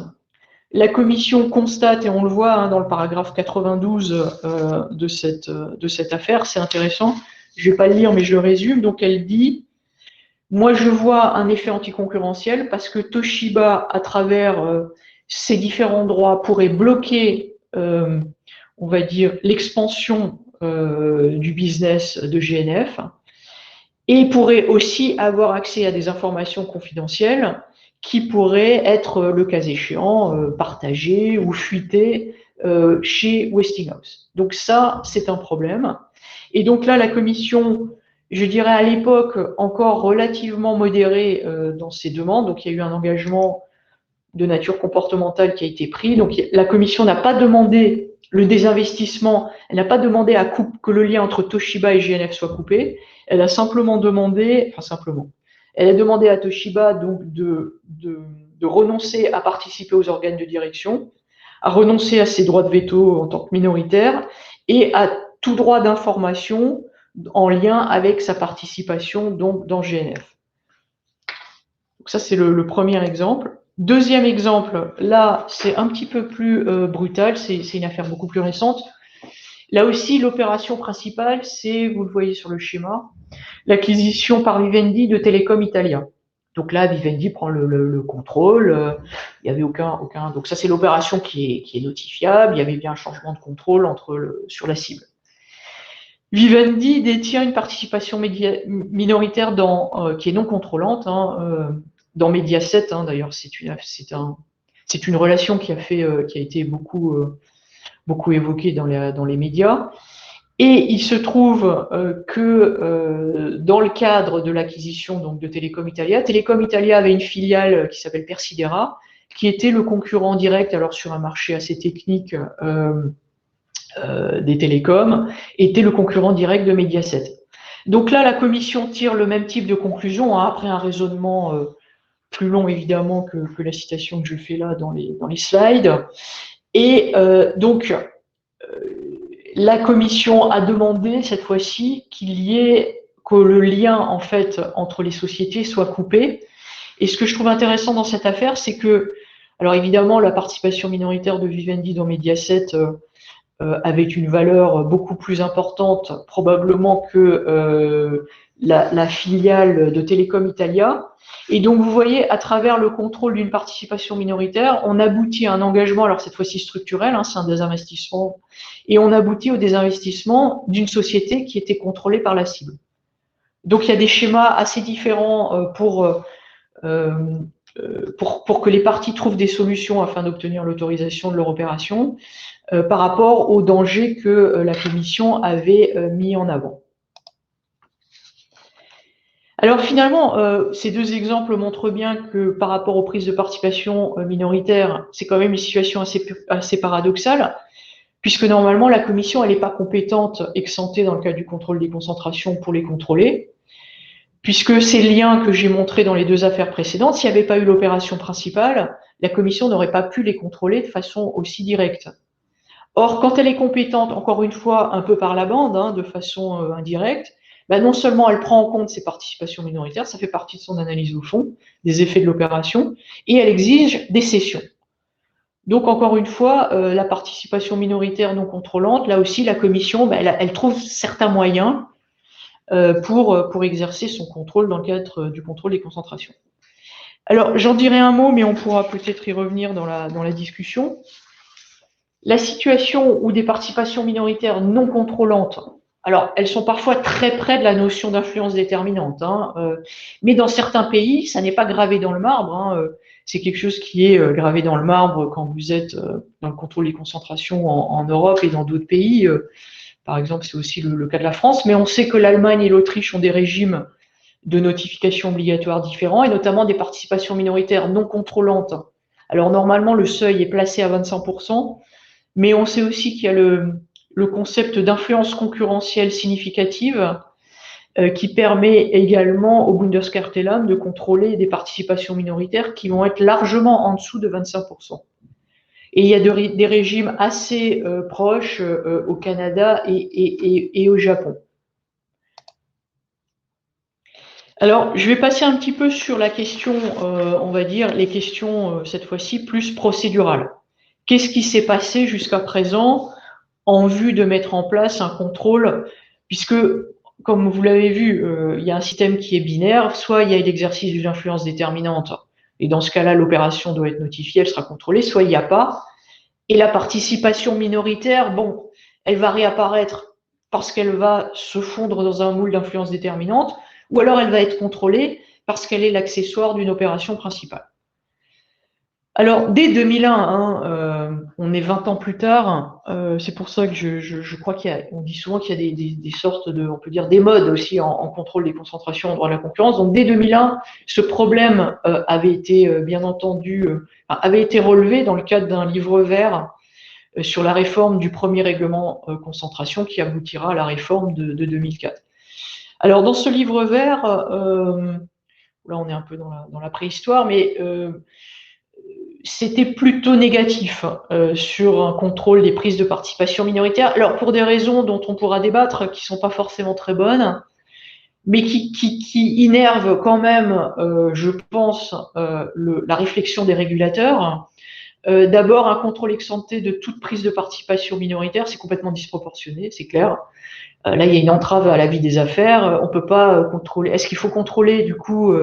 La commission constate, et on le voit dans le paragraphe 92 de cette affaire, c'est intéressant, je ne vais pas le lire mais je le résume, donc elle dit « Moi je vois un effet anticoncurrentiel parce que Toshiba, à travers ses différents droits, pourrait bloquer, on va dire, l'expansion du business de GNF et pourrait aussi avoir accès à des informations confidentielles qui pourraient être, le cas échéant, partagées ou fuitées chez Westinghouse. Donc ça, c'est un problème. Et donc là, la commission, je dirais à l'époque, encore relativement modérée dans ses demandes. Donc il y a eu un engagement de nature comportementale qui a été pris. Donc la commission n'a pas demandé le désinvestissement, elle n'a pas demandé que le lien entre Toshiba et GNF soit coupé. Elle a simplement demandé, elle a demandé à Toshiba donc de renoncer à participer aux organes de direction, à renoncer à ses droits de veto en tant que minoritaire et à tout droit d'information en lien avec sa participation donc dans GNF. Donc ça, c'est le premier exemple. Deuxième exemple, là, c'est un petit peu plus brutal, c'est une affaire beaucoup plus récente. Là aussi, l'opération principale, c'est, vous le voyez sur le schéma, l'acquisition par Vivendi de Telecom Italia. Donc là, Vivendi prend le contrôle, il n'y avait aucun. Donc ça, c'est l'opération qui est notifiable, il y avait bien un changement de contrôle sur la cible. Vivendi détient une participation minoritaire qui est non contrôlante, dans Mediaset, d'ailleurs, c'est une relation qui a été beaucoup évoquée dans les médias. Et il se trouve que dans le cadre de l'acquisition donc de Telecom Italia avait une filiale qui s'appelle Persidera, qui était le concurrent direct, alors sur un marché assez technique des télécoms, était le concurrent direct de Mediaset. Donc là, la commission tire le même type de conclusion, après un raisonnement plus long évidemment que la citation que je fais là dans les slides. Et donc, la commission a demandé cette fois-ci que le lien en fait entre les sociétés soit coupé. Et ce que je trouve intéressant dans cette affaire, c'est que, alors évidemment, la participation minoritaire de Vivendi dans Mediaset avait une valeur beaucoup plus importante probablement que la filiale de Telecom Italia. Et donc, vous voyez, à travers le contrôle d'une participation minoritaire, on aboutit à un engagement, alors cette fois-ci structurel, c'est un désinvestissement, et on aboutit au désinvestissement d'une société qui était contrôlée par la cible. Donc, il y a des schémas assez différents pour que les parties trouvent des solutions afin d'obtenir l'autorisation de leur opération par rapport aux dangers que la Commission avait mis en avant. Alors finalement, ces deux exemples montrent bien que par rapport aux prises de participation minoritaires, c'est quand même une situation assez paradoxale, puisque normalement la Commission elle n'est pas compétente ex-ante dans le cadre du contrôle des concentrations pour les contrôler, puisque ces liens que j'ai montrés dans les deux affaires précédentes, s'il n'y avait pas eu l'opération principale, la Commission n'aurait pas pu les contrôler de façon aussi directe. Or, quand elle est compétente, encore une fois, un peu par la bande, de façon indirecte, non seulement elle prend en compte ses participations minoritaires, ça fait partie de son analyse au fond, des effets de l'opération, et elle exige des cessions. Donc, encore une fois, la participation minoritaire non contrôlante, là aussi, la Commission, elle trouve certains moyens pour exercer son contrôle dans le cadre du contrôle des concentrations. Alors, j'en dirai un mot, mais on pourra peut-être y revenir dans la discussion. La situation où des participations minoritaires non contrôlantes, alors elles sont parfois très près de la notion d'influence déterminante, mais dans certains pays, ça n'est pas gravé dans le marbre. C'est quelque chose qui est gravé dans le marbre quand vous êtes dans le contrôle des concentrations en Europe et dans d'autres pays. Par exemple, c'est aussi le cas de la France, mais on sait que l'Allemagne et l'Autriche ont des régimes de notification obligatoire différents, et notamment des participations minoritaires non contrôlantes. Alors normalement, le seuil est placé à 25%, mais on sait aussi qu'il y a le concept d'influence concurrentielle significative qui permet également au Bundeskartellamt de contrôler des participations minoritaires qui vont être largement en dessous de 25%. Et il y a des régimes assez proches au Canada et au Japon. Alors, je vais passer un petit peu sur la question, on va dire, les questions, cette fois-ci, plus procédurales. qu'est-ce qui s'est passé jusqu'à présent en vue de mettre en place un contrôle, puisque, comme vous l'avez vu, il y a un système qui est binaire, soit il y a l'exercice d'une influence déterminante, et dans ce cas-là, l'opération doit être notifiée, elle sera contrôlée, soit il n'y a pas. Et la participation minoritaire, bon, elle va réapparaître parce qu'elle va se fondre dans un moule d'influence déterminante, ou alors elle va être contrôlée parce qu'elle est l'accessoire d'une opération principale. Alors, dès 2001, hein, on est 20 ans plus tard, c'est pour ça que je crois on dit souvent qu'il y a des sortes de, on peut dire, des modes aussi en contrôle des concentrations en droit de la concurrence. Donc, dès 2001, ce problème avait été, bien entendu, avait été relevé dans le cadre d'un livre vert sur la réforme du premier règlement concentration qui aboutira à la réforme de 2004. Alors, dans ce livre vert, là, on est un peu dans la préhistoire, mais c'était plutôt négatif sur un contrôle des prises de participation minoritaire. Alors, pour des raisons dont on pourra débattre, qui ne sont pas forcément très bonnes, mais qui innervent quand même, je pense, la réflexion des régulateurs. D'abord, un contrôle ex-ante de toute prise de participation minoritaire, c'est complètement disproportionné, c'est clair. Là, il y a une entrave à la vie des affaires. On peut pas contrôler. Est-ce qu'il faut contrôler, du coup,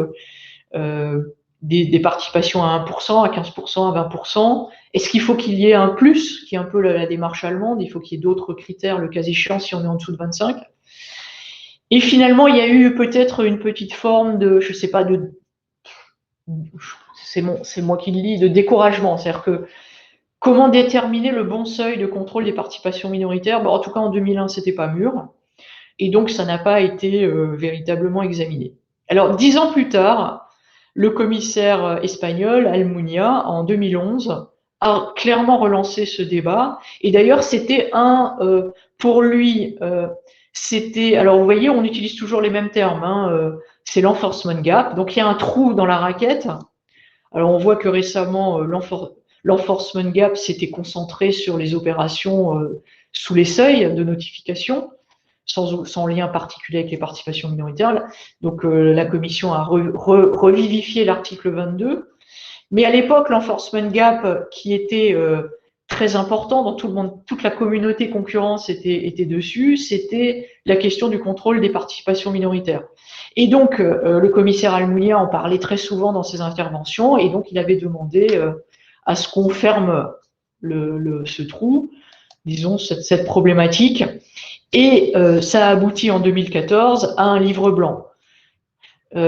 des participations à 1%, à 15%, à 20%? Est-ce qu'il faut qu'il y ait un plus, qui est un peu la démarche allemande? Il faut qu'il y ait d'autres critères, le cas échéant, si on est en dessous de 25. Et finalement, il y a eu peut-être une petite forme de, je sais pas, c'est moi qui le lis, de découragement. C'est-à-dire que comment déterminer le bon seuil de contrôle des participations minoritaires? Bon, en tout cas, en 2001, c'était pas mûr. Et donc, ça n'a pas été véritablement examiné. Alors, 10 ans plus tard, le commissaire espagnol, Almunia, en 2011, a clairement relancé ce débat. Et d'ailleurs, c'était pour lui, c'était, alors vous voyez, on utilise toujours les mêmes termes, hein, c'est l'enforcement gap. Donc, il y a un trou dans la raquette. Alors, on voit que récemment, l'enforcement gap s'était concentré sur les opérations sous les seuils de notification, sans lien particulier avec les participations minoritaires. Donc, la Commission a revivifié l'article 22. Mais à l'époque, l'enforcement gap, qui était très important dans tout le monde, toute la communauté concurrence était dessus, c'était la question du contrôle des participations minoritaires. Et donc, le commissaire Almunia en parlait très souvent dans ses interventions, et donc il avait demandé à ce qu'on ferme ce trou, disons, cette problématique. Et ça a abouti en 2014 à un livre blanc. Donc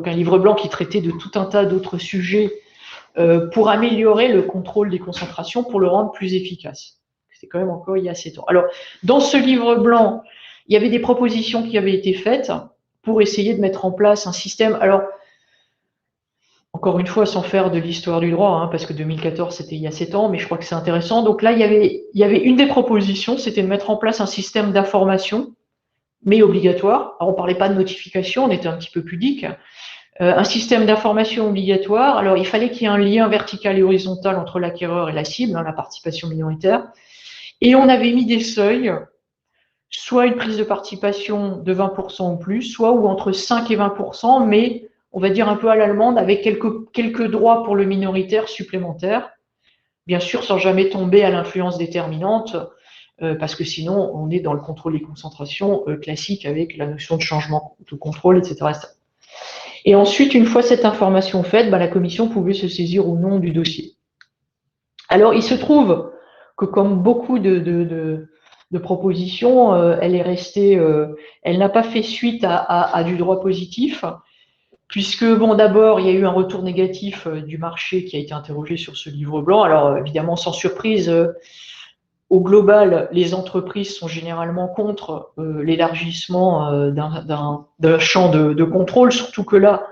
un livre blanc qui traitait de tout un tas d'autres sujets pour améliorer le contrôle des concentrations, pour le rendre plus efficace. C'est quand même encore il y a 7 ans. Alors, dans ce livre blanc, il y avait des propositions qui avaient été faites pour essayer de mettre en place un système. Alors, encore une fois, sans faire de l'histoire du droit, hein, parce que 2014, c'était il y a 7 ans, mais je crois que c'est intéressant. Donc là, il y avait une des propositions, c'était de mettre en place un système d'information, mais obligatoire. Alors, on ne parlait pas de notification, on était un petit peu pudique. Un système d'information obligatoire. Alors, il fallait qu'il y ait un lien vertical et horizontal entre l'acquéreur et la cible, hein, la participation minoritaire. Et on avait mis des seuils, soit une prise de participation de 20% ou plus, soit ou entre 5 et 20%, mais on va dire un peu à l'allemande, avec quelques droits pour le minoritaire supplémentaires. Bien sûr, sans jamais tomber à l'influence déterminante, parce que sinon, on est dans le contrôle des concentrations classique avec la notion de changement de contrôle, etc. Et ensuite, une fois cette information faite, la commission pouvait se saisir ou non du dossier. Alors, il se trouve que comme beaucoup de propositions, elle est restée, elle n'a pas fait suite à du droit positif, puisque, bon, d'abord, il y a eu un retour négatif du marché qui a été interrogé sur ce livre blanc. Alors, évidemment, sans surprise, au global, les entreprises sont généralement contre l'élargissement d'un champ de contrôle, surtout que là,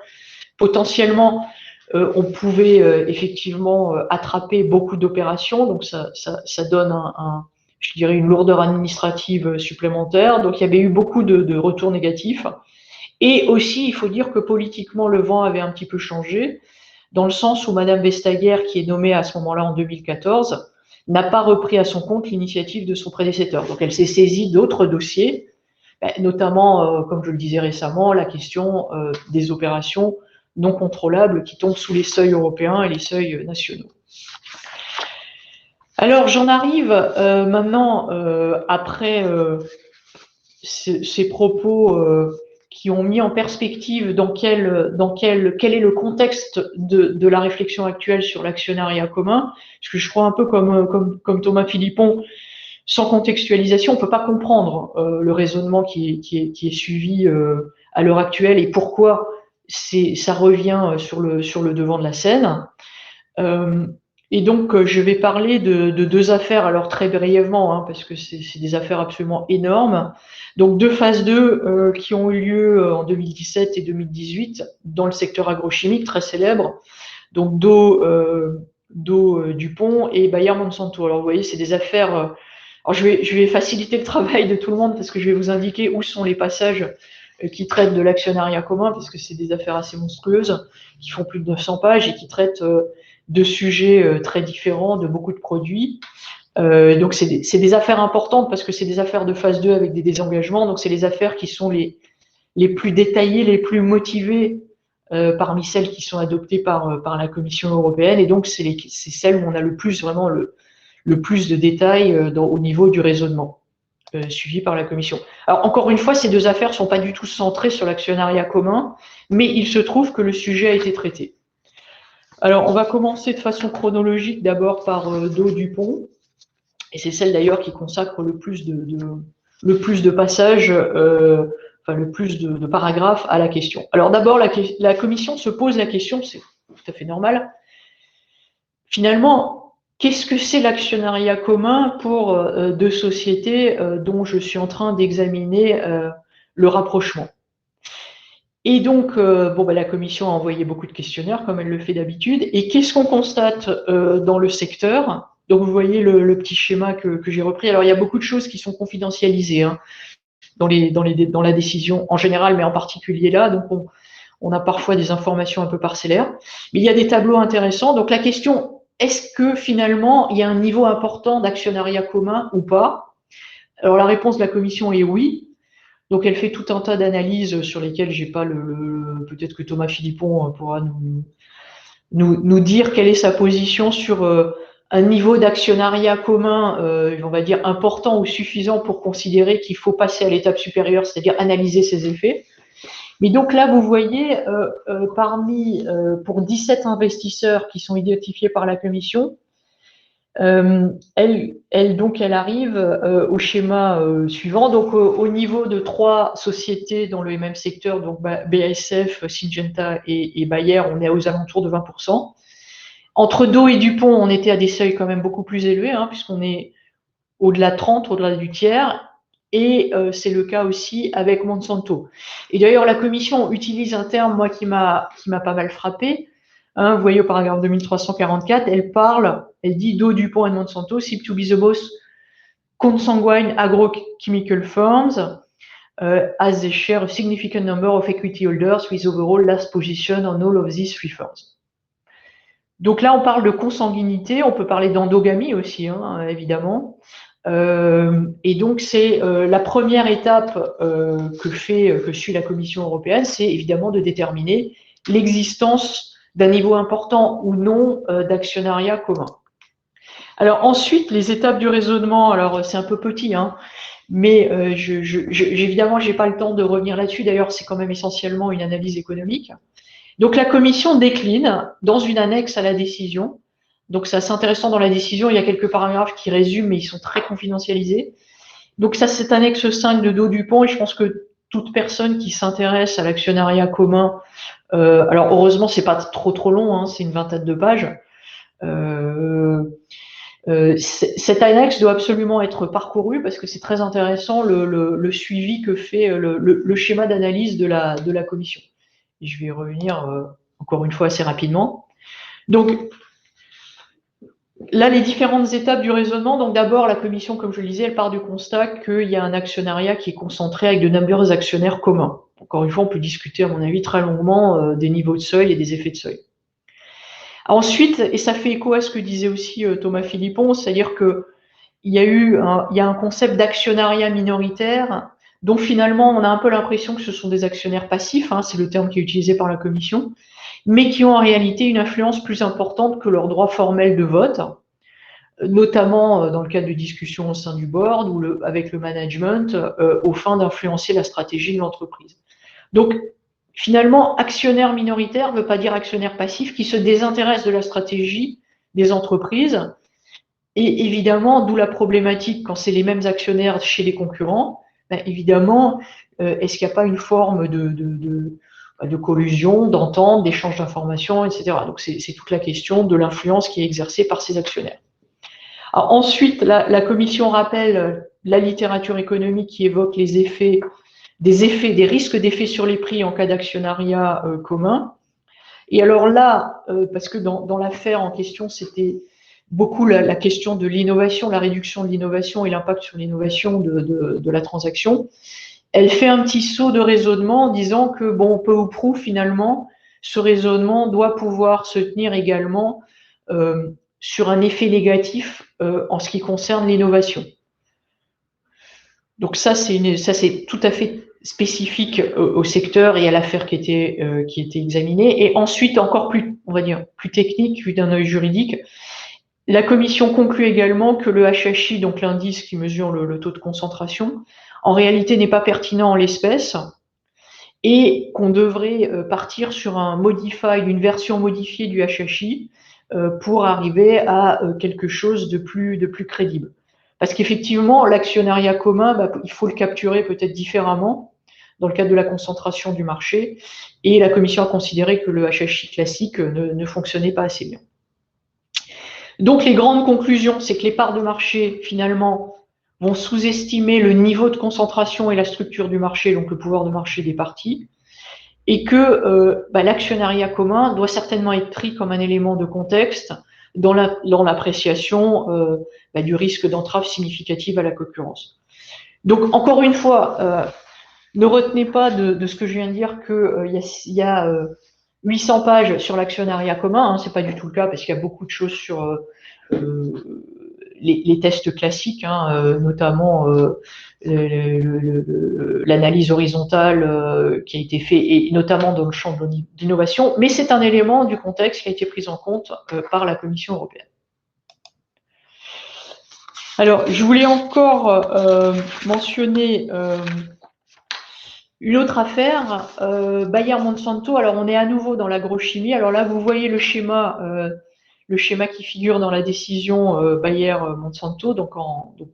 potentiellement, on pouvait effectivement attraper beaucoup d'opérations, donc ça donne je dirais, une lourdeur administrative supplémentaire. Donc il y avait eu beaucoup de retours négatifs. Et aussi, il faut dire que politiquement, le vent avait un petit peu changé, dans le sens où Madame Vestager, qui est nommée à ce moment-là en 2014, n'a pas repris à son compte l'initiative de son prédécesseur. Donc elle s'est saisie d'autres dossiers, notamment, comme je le disais récemment, la question des opérations non contrôlables qui tombent sous les seuils européens et les seuils nationaux. Alors, j'en arrive maintenant, après ces propos qui ont mis en perspective quel est le contexte de la réflexion actuelle sur l'actionnariat commun, parce que je crois un peu comme Thomas Philippon, sans contextualisation, on ne peut pas comprendre le raisonnement qui est suivi à l'heure actuelle et pourquoi ça revient sur le devant de la scène. Et donc, je vais parler de deux affaires, alors très brièvement, hein, parce que c'est des affaires absolument énormes. Donc, deux phases 2 qui ont eu lieu en 2017 et 2018 dans le secteur agrochimique, très célèbre. Donc, Dupont et Bayer Monsanto. Alors, vous voyez, c'est des affaires. Alors, je vais faciliter le travail de tout le monde parce que je vais vous indiquer où sont les passages qui traitent de l'actionnariat commun, parce que c'est des affaires assez monstrueuses, qui font plus de 900 pages et qui traitent de sujets très différents, de beaucoup de produits. Donc, c'est des affaires importantes parce que c'est des affaires de phase 2 avec des désengagements. Donc, c'est les affaires qui sont les plus détaillées, les plus motivées parmi celles qui sont adoptées par la Commission européenne. Et donc, c'est celles où on a le plus, vraiment, le plus de détails au niveau du raisonnement suivi par la Commission. Alors, encore une fois, ces deux affaires ne sont pas du tout centrées sur l'actionnariat commun, mais il se trouve que le sujet a été traité. Alors, on va commencer de façon chronologique d'abord par Dupont, et c'est celle d'ailleurs qui consacre le plus de passages, enfin le plus de paragraphes à la question. Alors d'abord, la Commission se pose la question, c'est tout à fait normal. Finalement, qu'est-ce que c'est l'actionnariat commun pour deux sociétés dont je suis en train d'examiner le rapprochement? Et donc, la Commission a envoyé beaucoup de questionnaires, comme elle le fait d'habitude. Et qu'est-ce qu'on constate dans le secteur? Donc, vous voyez le petit schéma que j'ai repris. Alors, il y a beaucoup de choses qui sont confidentialisées hein, dans la décision en général, mais en particulier là. Donc, on a parfois des informations un peu parcellaires. Mais il y a des tableaux intéressants. Donc, la question, est-ce que finalement, il y a un niveau important d'actionnariat commun ou pas? Alors, la réponse de la Commission est oui. Donc, elle fait tout un tas d'analyses sur lesquelles j'ai pas peut-être que Thomas Philippon pourra nous dire quelle est sa position sur un niveau d'actionnariat commun, on va dire important ou suffisant pour considérer qu'il faut passer à l'étape supérieure, c'est-à-dire analyser ses effets. Mais donc là, vous voyez, pour 17 investisseurs qui sont identifiés par la Commission, elle arrive au schéma suivant. Donc, au niveau de 3 sociétés dans le même secteur, donc BASF, Syngenta et Bayer, on est aux alentours de 20%. Entre Dow et Dupont, on était à des seuils quand même beaucoup plus élevés, hein, puisqu'on est au-delà de 30, au-delà du tiers. Et c'est le cas aussi avec Monsanto. Et d'ailleurs, la Commission utilise un terme, moi, qui m'a pas mal frappé. Hein, vous voyez au paragraphe 2344, elle dit Dow, Dupont et Monsanto seem to be the most consanguine agrochemical firms as they share a significant number of equity holders with overall last position on all of these 3 firms. Donc là, on parle de consanguinité, on peut parler d'endogamie aussi, hein, évidemment. Et donc, c'est la première étape que suit la Commission européenne, c'est évidemment de déterminer l'existence d'un niveau important ou non d'actionnariat commun. Alors ensuite, les étapes du raisonnement, alors c'est un peu petit, hein, mais évidemment, je n'ai pas le temps de revenir là-dessus. D'ailleurs, c'est quand même essentiellement une analyse économique. Donc la Commission décline dans une annexe à la décision. Donc c'est assez intéressant dans la décision, il y a quelques paragraphes qui résument, mais ils sont très confidentialisés. Donc ça, c'est annexe 5 de Dow Dupont, et je pense que toute personne qui s'intéresse à l'actionnariat commun, alors heureusement, c'est pas trop long, hein, c'est une vingtaine de pages. Cette annexe doit absolument être parcourue parce que c'est très intéressant le suivi que fait le schéma d'analyse de la Commission. Et je vais y revenir encore une fois assez rapidement. Donc, là, les différentes étapes du raisonnement. Donc, d'abord, la Commission, comme je le disais, elle part du constat qu'il y a un actionnariat qui est concentré avec de nombreux actionnaires communs. Encore une fois, on peut discuter, à mon avis, très longuement des niveaux de seuil et des effets de seuil. Ensuite, et ça fait écho à ce que disait aussi Thomas Philippon, c'est-à-dire qu'il y a un concept d'actionnariat minoritaire dont finalement on a un peu l'impression que ce sont des actionnaires passifs, hein, c'est le terme qui est utilisé par la Commission, mais qui ont en réalité une influence plus importante que leur droit formel de vote. notamment dans le cadre de discussions au sein du board ou avec le management, aux fins d'influencer la stratégie de l'entreprise. Donc, finalement, actionnaire minoritaire ne veut pas dire actionnaire passif qui se désintéresse de la stratégie des entreprises. Et évidemment, d'où la problématique quand c'est les mêmes actionnaires chez les concurrents, ben évidemment, est-ce qu'il n'y a pas une forme de collusion, d'entente, d'échange d'informations, etc. Donc, c'est toute la question de l'influence qui est exercée par ces actionnaires. Alors, ensuite, la commission rappelle la littérature économique qui évoque les effets, des risques d'effets sur les prix en cas d'actionnariat commun. Et alors là, parce que dans l'affaire en question, c'était beaucoup la question de l'innovation, la réduction de l'innovation et l'impact sur l'innovation de la transaction, elle fait un petit saut de raisonnement en disant que, bon, peu ou prou, finalement, ce raisonnement doit pouvoir se tenir également sur un effet négatif en ce qui concerne l'innovation. Donc ça, c'est tout à fait spécifique au secteur et à l'affaire qui était examinée. Et ensuite, encore plus, on va dire, plus technique, vu d'un œil juridique, la commission conclut également que le HHI, donc l'indice qui mesure le taux de concentration, en réalité n'est pas pertinent en l'espèce et qu'on devrait partir sur une version modifiée du HHI pour arriver à quelque chose de plus crédible. Parce qu'effectivement, l'actionnariat commun, il faut le capturer peut-être différemment dans le cadre de la concentration du marché, et la commission a considéré que le HHI classique ne fonctionnait pas assez bien. Donc les grandes conclusions, c'est que les parts de marché, finalement, vont sous-estimer le niveau de concentration et la structure du marché, donc le pouvoir de marché des parties, et que l'actionnariat commun doit certainement être pris comme un élément de contexte dans l'appréciation du risque d'entrave significative à la concurrence. Donc, encore une fois, ne retenez pas de ce que je viens de dire qu'il y a 800 pages sur l'actionnariat commun, c'est pas du tout le cas parce qu'il y a beaucoup de choses sur les tests classiques, notamment l'analyse horizontale qui a été faite, et notamment dans le champ de l'innovation, mais c'est un élément du contexte qui a été pris en compte par la Commission européenne. Alors, je voulais encore mentionner une autre affaire, Bayer-Monsanto. Alors, on est à nouveau dans l'agrochimie. Alors là, vous voyez le schéma qui figure dans la décision Bayer-Monsanto, donc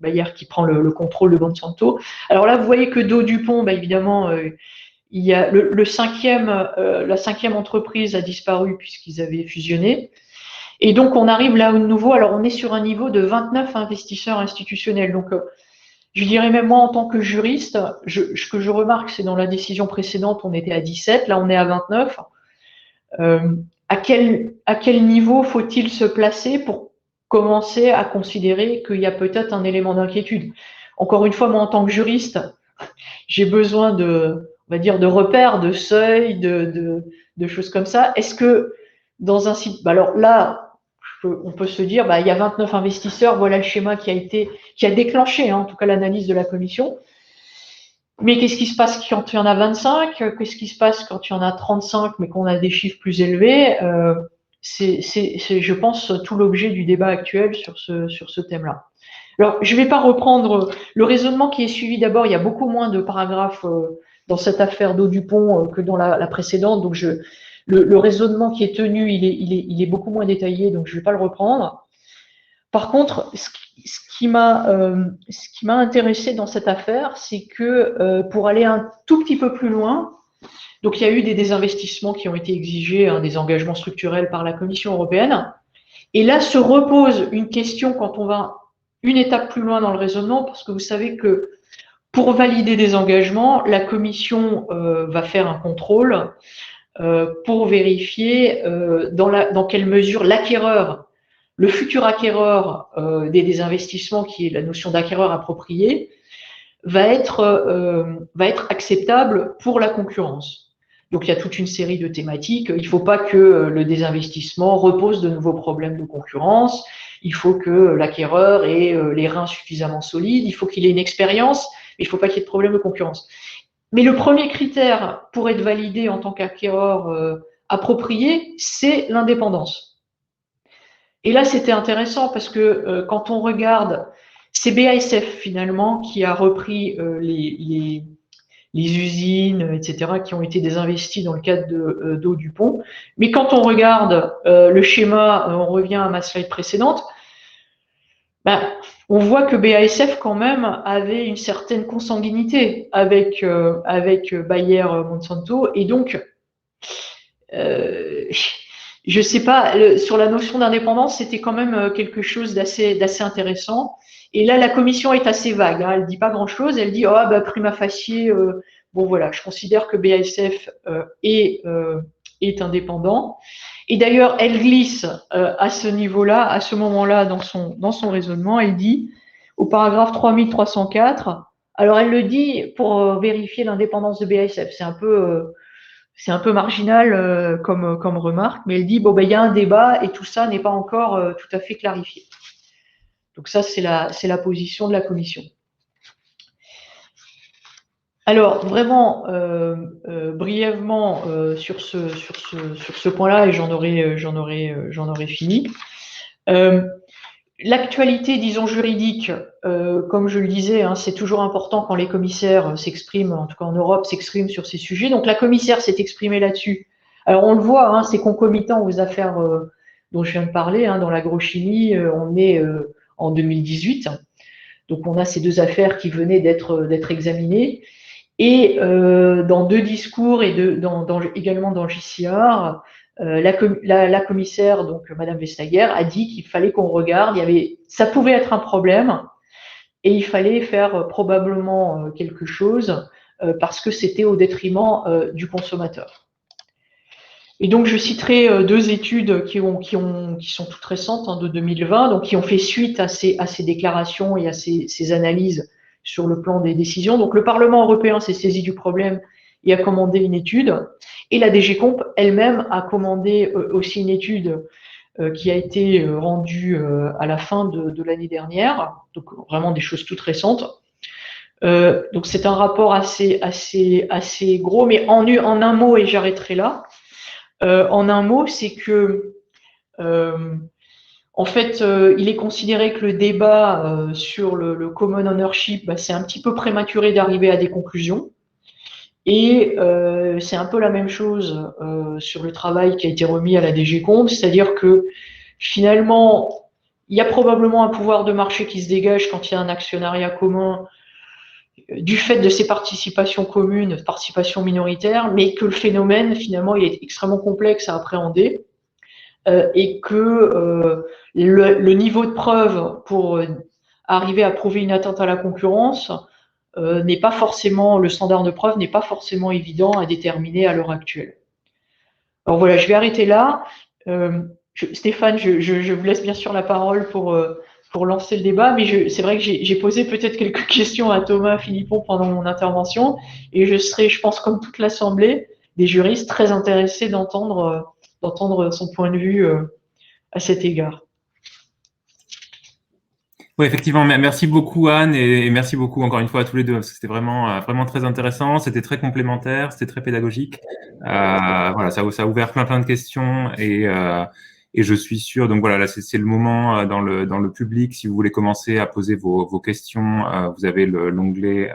Bayer qui prend le contrôle de Monsanto. Alors là, vous voyez que DowDuPont, évidemment, il y a la cinquième entreprise a disparu puisqu'ils avaient fusionné. Et donc, on arrive là au nouveau. Alors, on est sur un niveau de 29 investisseurs institutionnels. Donc, je dirais même moi, en tant que juriste, ce que je remarque, c'est dans la décision précédente, on était à 17, là, on est à 29. À quel niveau faut-il se placer pour commencer à considérer qu'il y a peut-être un élément d'inquiétude? Encore une fois, moi, en tant que juriste, j'ai besoin on va dire, de repères, de seuils, de choses comme ça. Est-ce que dans un site, alors là, on peut se dire, il y a 29 investisseurs, voilà le schéma qui a déclenché, en tout cas l'analyse de la commission. Mais qu'est-ce qui se passe quand il y en a 25? Qu'est-ce qui se passe quand il y en a 35, mais qu'on a des chiffres plus élevés? C'est, je pense, tout l'objet du débat actuel sur ce thème-là. Alors, je ne vais pas reprendre le raisonnement qui est suivi. D'abord, il y a beaucoup moins de paragraphes dans cette affaire DowDuPont que dans la précédente. Donc, le raisonnement qui est tenu, il est beaucoup moins détaillé, donc je ne vais pas le reprendre. Par contre, ce qui m'a intéressé dans cette affaire, c'est que pour aller un tout petit peu plus loin, donc il y a eu des désinvestissements qui ont été exigés, des engagements structurels par la Commission européenne. Et là se repose une question quand on va une étape plus loin dans le raisonnement, parce que vous savez que pour valider des engagements, la Commission va faire un contrôle pour vérifier dans quelle mesure l'acquéreur, le futur acquéreur des investissements, qui est la notion d'acquéreur approprié, va être acceptable pour la concurrence. Donc, il y a toute une série de thématiques. Il ne faut pas que le désinvestissement repose de nouveaux problèmes de concurrence. Il faut que l'acquéreur ait les reins suffisamment solides. Il faut qu'il ait une expérience, mais il ne faut pas qu'il y ait de problème de concurrence. Mais le premier critère pour être validé en tant qu'acquéreur approprié, c'est l'indépendance. Et là, c'était intéressant parce que quand on regarde, c'est BASF finalement qui a repris les usines, etc., qui ont été désinvesties dans le cadre d'eau du pont. Mais quand on regarde le schéma, on revient à ma slide précédente, ben, on voit que BASF quand même avait une certaine consanguinité avec Bayer Monsanto, et donc je sais pas, sur la notion d'indépendance, c'était quand même quelque chose d'assez intéressant. Et là, la commission est assez vague, hein, elle dit pas grand-chose, elle dit, oh, bah, prima facie, bon voilà, je considère que BASF est indépendant. Et d'ailleurs, elle glisse à ce niveau-là, à ce moment-là, dans son raisonnement, elle dit, au paragraphe 3304, alors elle le dit pour vérifier l'indépendance de BASF, c'est un peu marginal comme remarque, mais elle dit bon ben il y a un débat et tout ça n'est pas encore tout à fait clarifié. Donc ça c'est la position de la commission. Alors vraiment brièvement sur ce point-là, et j'en aurai fini. L'actualité, disons, juridique, comme je le disais, hein, c'est toujours important quand les commissaires s'expriment, en tout cas en Europe, s'expriment sur ces sujets. Donc la commissaire s'est exprimée là-dessus. Alors on le voit, hein, c'est concomitant aux affaires dont je viens de parler, hein, dans l'agrochimie, on est en 2018. Donc on a ces deux affaires qui venaient d'être examinées. Et dans deux discours et également dans le JCR, la commissaire, donc Madame Vestager, a dit qu'il fallait qu'on regarde, ça pouvait être un problème et il fallait faire probablement quelque chose parce que c'était au détriment du consommateur. Et donc je citerai deux études qui sont toutes récentes, hein, de 2020, donc qui ont fait suite à ces déclarations et à ces analyses sur le plan des décisions. Donc le Parlement européen s'est saisi du problème et a commandé une étude. Et la DG Comp elle-même a commandé aussi une étude qui a été rendue à la fin de l'année dernière. Donc vraiment des choses toutes récentes. Donc c'est un rapport assez gros, mais en un mot, et j'arrêterai là. En un mot, c'est que en fait, il est considéré que le débat sur le common ownership, bah, c'est un petit peu prématuré d'arriver à des conclusions. Et c'est un peu la même chose sur le travail qui a été remis à la DG Comp, c'est-à-dire que finalement, il y a probablement un pouvoir de marché qui se dégage quand il y a un actionnariat commun du fait de ces participations communes, participations minoritaires, mais que le phénomène, finalement, il est extrêmement complexe à appréhender. Et que le niveau de preuve pour arriver à prouver une atteinte à la concurrence n'est pas forcément, le standard de preuve n'est pas forcément évident à déterminer à l'heure actuelle. Alors voilà, je vais arrêter là. Stéphane, je vous laisse bien sûr la parole pour lancer le débat, mais c'est vrai que j'ai posé peut-être quelques questions à Thomas Philippon pendant mon intervention, et je serai, je pense, comme toute l'Assemblée, des juristes très intéressés d'entendre son point de vue à cet égard. Oui, effectivement, merci beaucoup Anne et merci beaucoup encore une fois à tous les deux parce que c'était vraiment très intéressant, c'était très complémentaire, c'était très pédagogique. Voilà, ça a ouvert plein de questions et je suis sûr. Donc voilà, là c'est le moment dans le public. Si vous voulez commencer à poser vos questions, vous avez l'onglet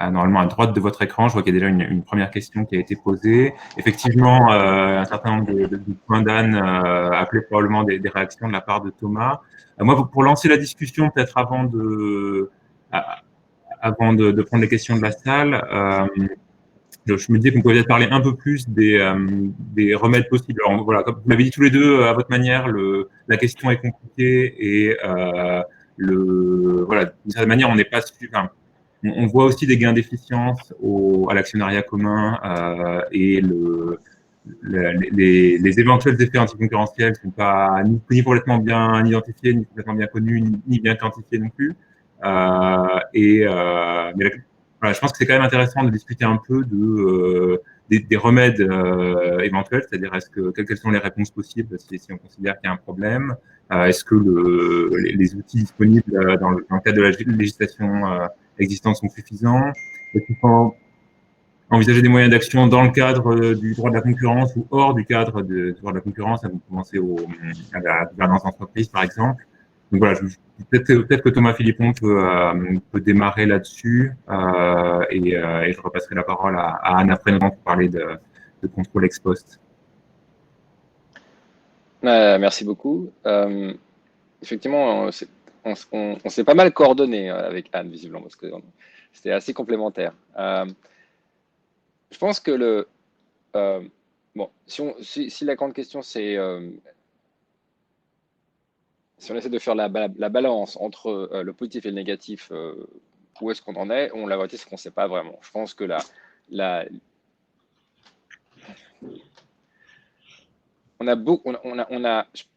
normalement à droite de votre écran. Je vois qu'il y a déjà une première question qui a été posée. Effectivement, un certain nombre de points d'Anne appelaient probablement des réactions de la part de Thomas. Moi, pour lancer la discussion, peut-être avant de prendre les questions de la salle, je me disais qu'on pouvait peut-être parler un peu plus des remèdes possibles. Alors, voilà, comme vous l'avez dit tous les deux à votre manière, la question est compliquée et voilà, d'une certaine manière, on n'est pas sûr. Enfin, on voit aussi des gains d'efficience à l'actionnariat commun et les éventuels effets anticoncurrentiels ne sont pas ni complètement bien identifiés, ni complètement bien connus, ni bien quantifiés non plus. Mais voilà, je pense que c'est quand même intéressant de discuter un peu des remèdes éventuels, c'est-à-dire quelles sont les réponses possibles si on considère qu'il y a un problème, est-ce que les outils disponibles dans le cadre de la législation existantes sont suffisants. envisager des moyens d'action dans le cadre du droit de la concurrence ou hors du cadre du droit de la concurrence, à penser à la gouvernance d'entreprise, par exemple. Donc voilà, peut-être que Thomas Philippon peut démarrer là-dessus et je repasserai la parole à Anne après pour parler de contrôle ex post. Merci beaucoup. Effectivement, on s'est pas mal coordonné avec Anne, visiblement, parce que c'était assez complémentaire. Je pense que bon, si la grande question c'est si on essaie de faire la balance entre le positif et le négatif, où est-ce qu'on en est? La vérité, c'est qu'on ne sait pas vraiment. Je pense que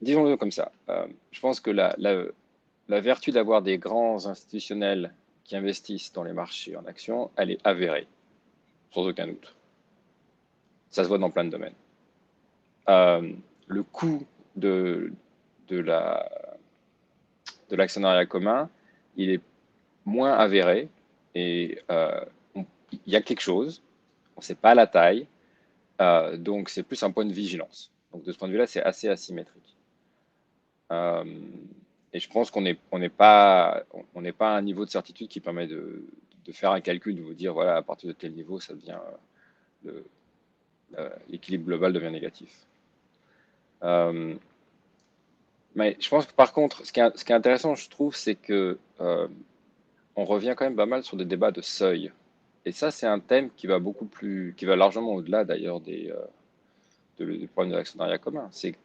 disons-le comme ça, je pense que la vertu d'avoir des grands institutionnels qui investissent dans les marchés en actions, elle est avérée, sans aucun doute. Ça se voit dans plein de domaines. Le coût de l'actionnariat commun, il est moins avéré et il y a quelque chose, on ne sait pas la taille, donc c'est plus un point de vigilance. Donc de ce point de vue-là, c'est assez asymétrique. Et je pense qu'on n'est pas à un niveau de certitude qui permet de faire un calcul, de vous dire, voilà, à partir de tel niveau, ça devient l'équilibre global devient négatif. Mais je pense que par contre, ce qui est intéressant, je trouve, c'est que on revient quand même pas mal sur des débats de seuil. Et ça, c'est un thème qui va largement au-delà d'ailleurs des problèmes de l'actionnariat commun. C'est que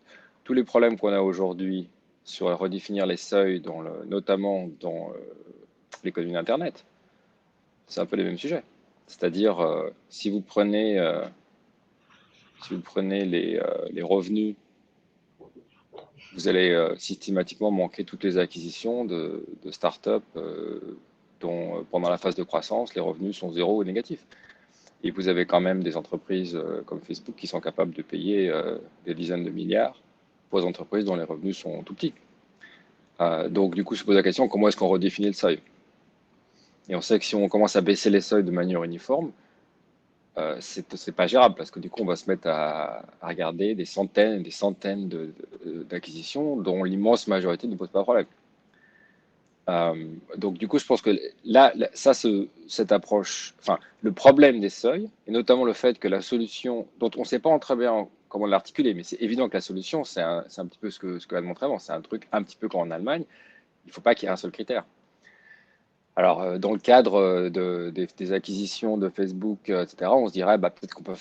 tous les problèmes qu'on a aujourd'hui sur redéfinir les seuils, notamment dans l'économie d'Internet, c'est un peu les mêmes sujets. C'est-à-dire, si vous prenez les revenus, vous allez systématiquement manquer toutes les acquisitions de start-up dont, pendant la phase de croissance, les revenus sont zéro ou négatifs. Et vous avez quand même des entreprises comme Facebook qui sont capables de payer des dizaines de milliards pour des entreprises dont les revenus sont tout petits. Donc, du coup, se pose la question, comment est-ce qu'on redéfinit le seuil? Et on sait que si on commence à baisser les seuils de manière uniforme, c'est pas gérable parce que du coup, on va se mettre à regarder des centaines et des centaines d'acquisitions dont l'immense majorité ne pose pas de problème. Donc, du coup, je pense que là cette approche, enfin, le problème des seuils, et notamment le fait que la solution, dont on ne sait pas très bien comment l'articuler, mais c'est évident que la solution, c'est un petit peu ce que a montré avant, c'est un truc un petit peu comme en Allemagne, il ne faut pas qu'il y ait un seul critère. Alors, dans le cadre des acquisitions de Facebook, etc., on se dirait, bah, peut-être qu'on peut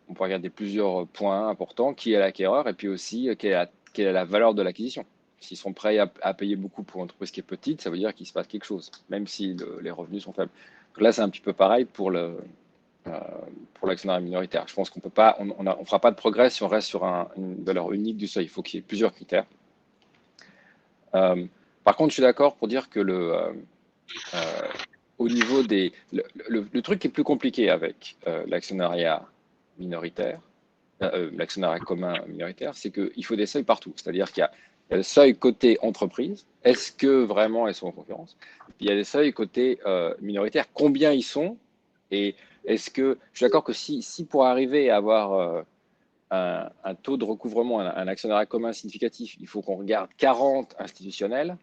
on peut regarder plusieurs points importants, qui est l'acquéreur, et puis aussi quelle est la valeur de l'acquisition. S'ils sont prêts à payer beaucoup pour une entreprise qui est petite, ça veut dire qu'il se passe quelque chose, même si les revenus sont faibles. Donc là, c'est un petit peu pareil pour l'actionnariat minoritaire. Je pense qu'on peut pas, on fera pas de progrès si on reste sur une valeur unique du seuil. Il faut qu'il y ait plusieurs critères. Par contre, je suis d'accord pour dire que au niveau le truc qui est plus compliqué avec l'actionnariat minoritaire, l'actionnariat commun minoritaire, c'est qu'il faut des seuils partout. C'est-à-dire qu'il y a le seuil côté entreprise, est-ce que vraiment elles sont en concurrence? Il y a des seuils côté minoritaire, combien ils sont? Et est-ce que, je suis d'accord que si pour arriver à avoir un taux de recouvrement, un actionnariat commun significatif, il faut qu'on regarde 40 institutionnels.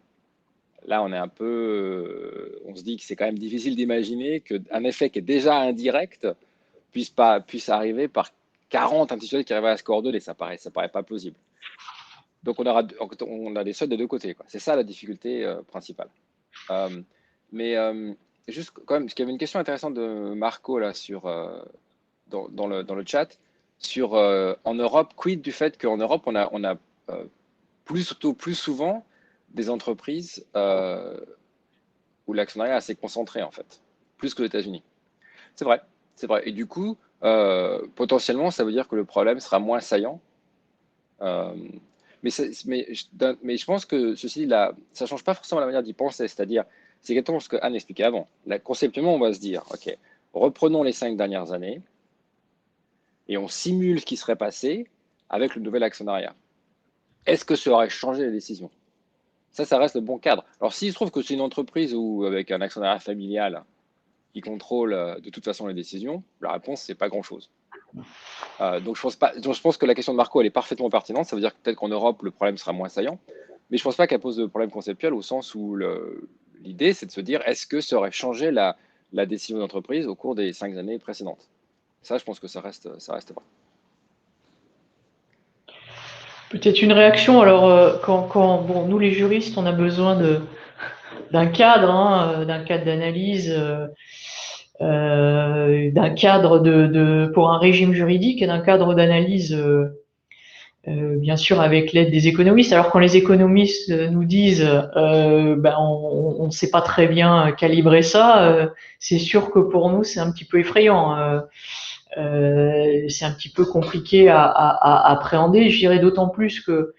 Là, on est un peu, on se dit que c'est quand même difficile d'imaginer qu'un effet qui est déjà indirect puisse arriver par 40 institutionnels qui arrivent à se coordonner. Ça paraît pas plausible. Donc, on a des seuils de deux côtés, quoi. C'est ça la difficulté principale. Mais juste quand même, parce qu'il y avait une question intéressante de Marco là dans le chat sur en Europe, quid du fait qu'en Europe on a plus souvent des entreprises où l'actionnariat est assez concentré en fait, plus que les États-Unis. C'est vrai. Et du coup, potentiellement, ça veut dire que le problème sera moins saillant. Mais je pense que ceci, là, ça ne change pas forcément la manière d'y penser. C'est-à-dire, c'est exactement ce que Anne expliquait avant. Là, conceptuellement, on va se dire, OK, reprenons les 5 dernières années et on simule ce qui serait passé avec le nouvel actionnariat. Est-ce que ça aurait changé les décisions? Ça reste le bon cadre. Alors, s'il se trouve que c'est une entreprise où, avec un actionnariat familial, ils contrôlent de toute façon les décisions? La réponse, c'est pas grand-chose. Donc je pense que la question de Marco, elle est parfaitement pertinente. Ça veut dire que peut-être qu'en Europe, le problème sera moins saillant. Mais je pense pas qu'elle pose de problème conceptuel au sens où l'idée, c'est de se dire, est-ce que ça aurait changé la décision d'entreprise au cours des 5 années précédentes? Ça, je pense que ça reste vrai. Peut-être une réaction. Alors, bon, nous les juristes, on a besoin d'un cadre, hein, d'un cadre d'analyse, d'un cadre pour un régime juridique et d'un cadre d'analyse, bien sûr avec l'aide des économistes. Alors quand les économistes nous disent, on ne sait pas très bien calibrer ça, c'est sûr que pour nous c'est un petit peu effrayant. C'est un petit peu compliqué à appréhender. Je dirais d'autant plus que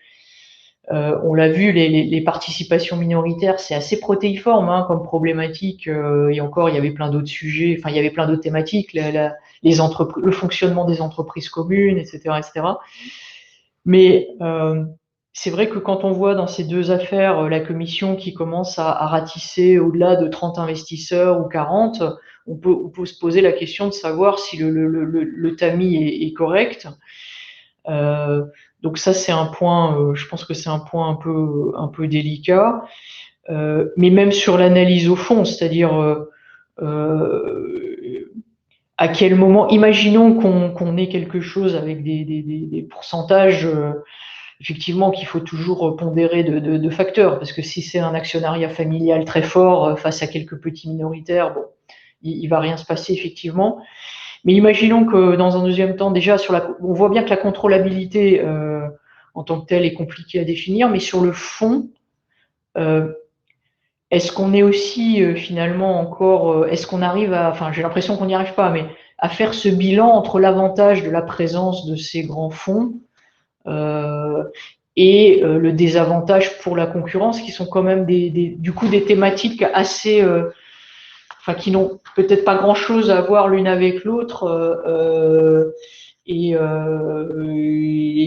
on l'a vu, les participations minoritaires, c'est assez protéiforme hein, comme problématique. Et encore, il y avait plein d'autres sujets, enfin, il y avait plein d'autres thématiques, le fonctionnement des entreprises communes, etc., etc. Mais c'est vrai que quand on voit dans ces deux affaires la commission qui commence à ratisser au-delà de 30 investisseurs ou 40, on peut se poser la question de savoir si le tamis est correct. Donc ça, c'est un point, je pense que c'est un point un peu délicat. Mais même sur l'analyse au fond, c'est-à-dire à quel moment, imaginons qu'on ait quelque chose avec des pourcentages, effectivement, qu'il faut toujours pondérer de facteurs, parce que si c'est un actionnariat familial très fort face à quelques petits minoritaires, bon, il va rien se passer effectivement. Mais imaginons que dans un deuxième temps, déjà, on voit bien que la contrôlabilité en tant que telle est compliquée à définir, mais sur le fond, est-ce qu'on est aussi finalement encore, est-ce qu'on arrive enfin j'ai l'impression qu'on n'y arrive pas, mais à faire ce bilan entre l'avantage de la présence de ces grands fonds euh, et le désavantage pour la concurrence, qui sont quand même du coup des thématiques assez enfin qui n'ont peut-être pas grand-chose à voir l'une avec l'autre et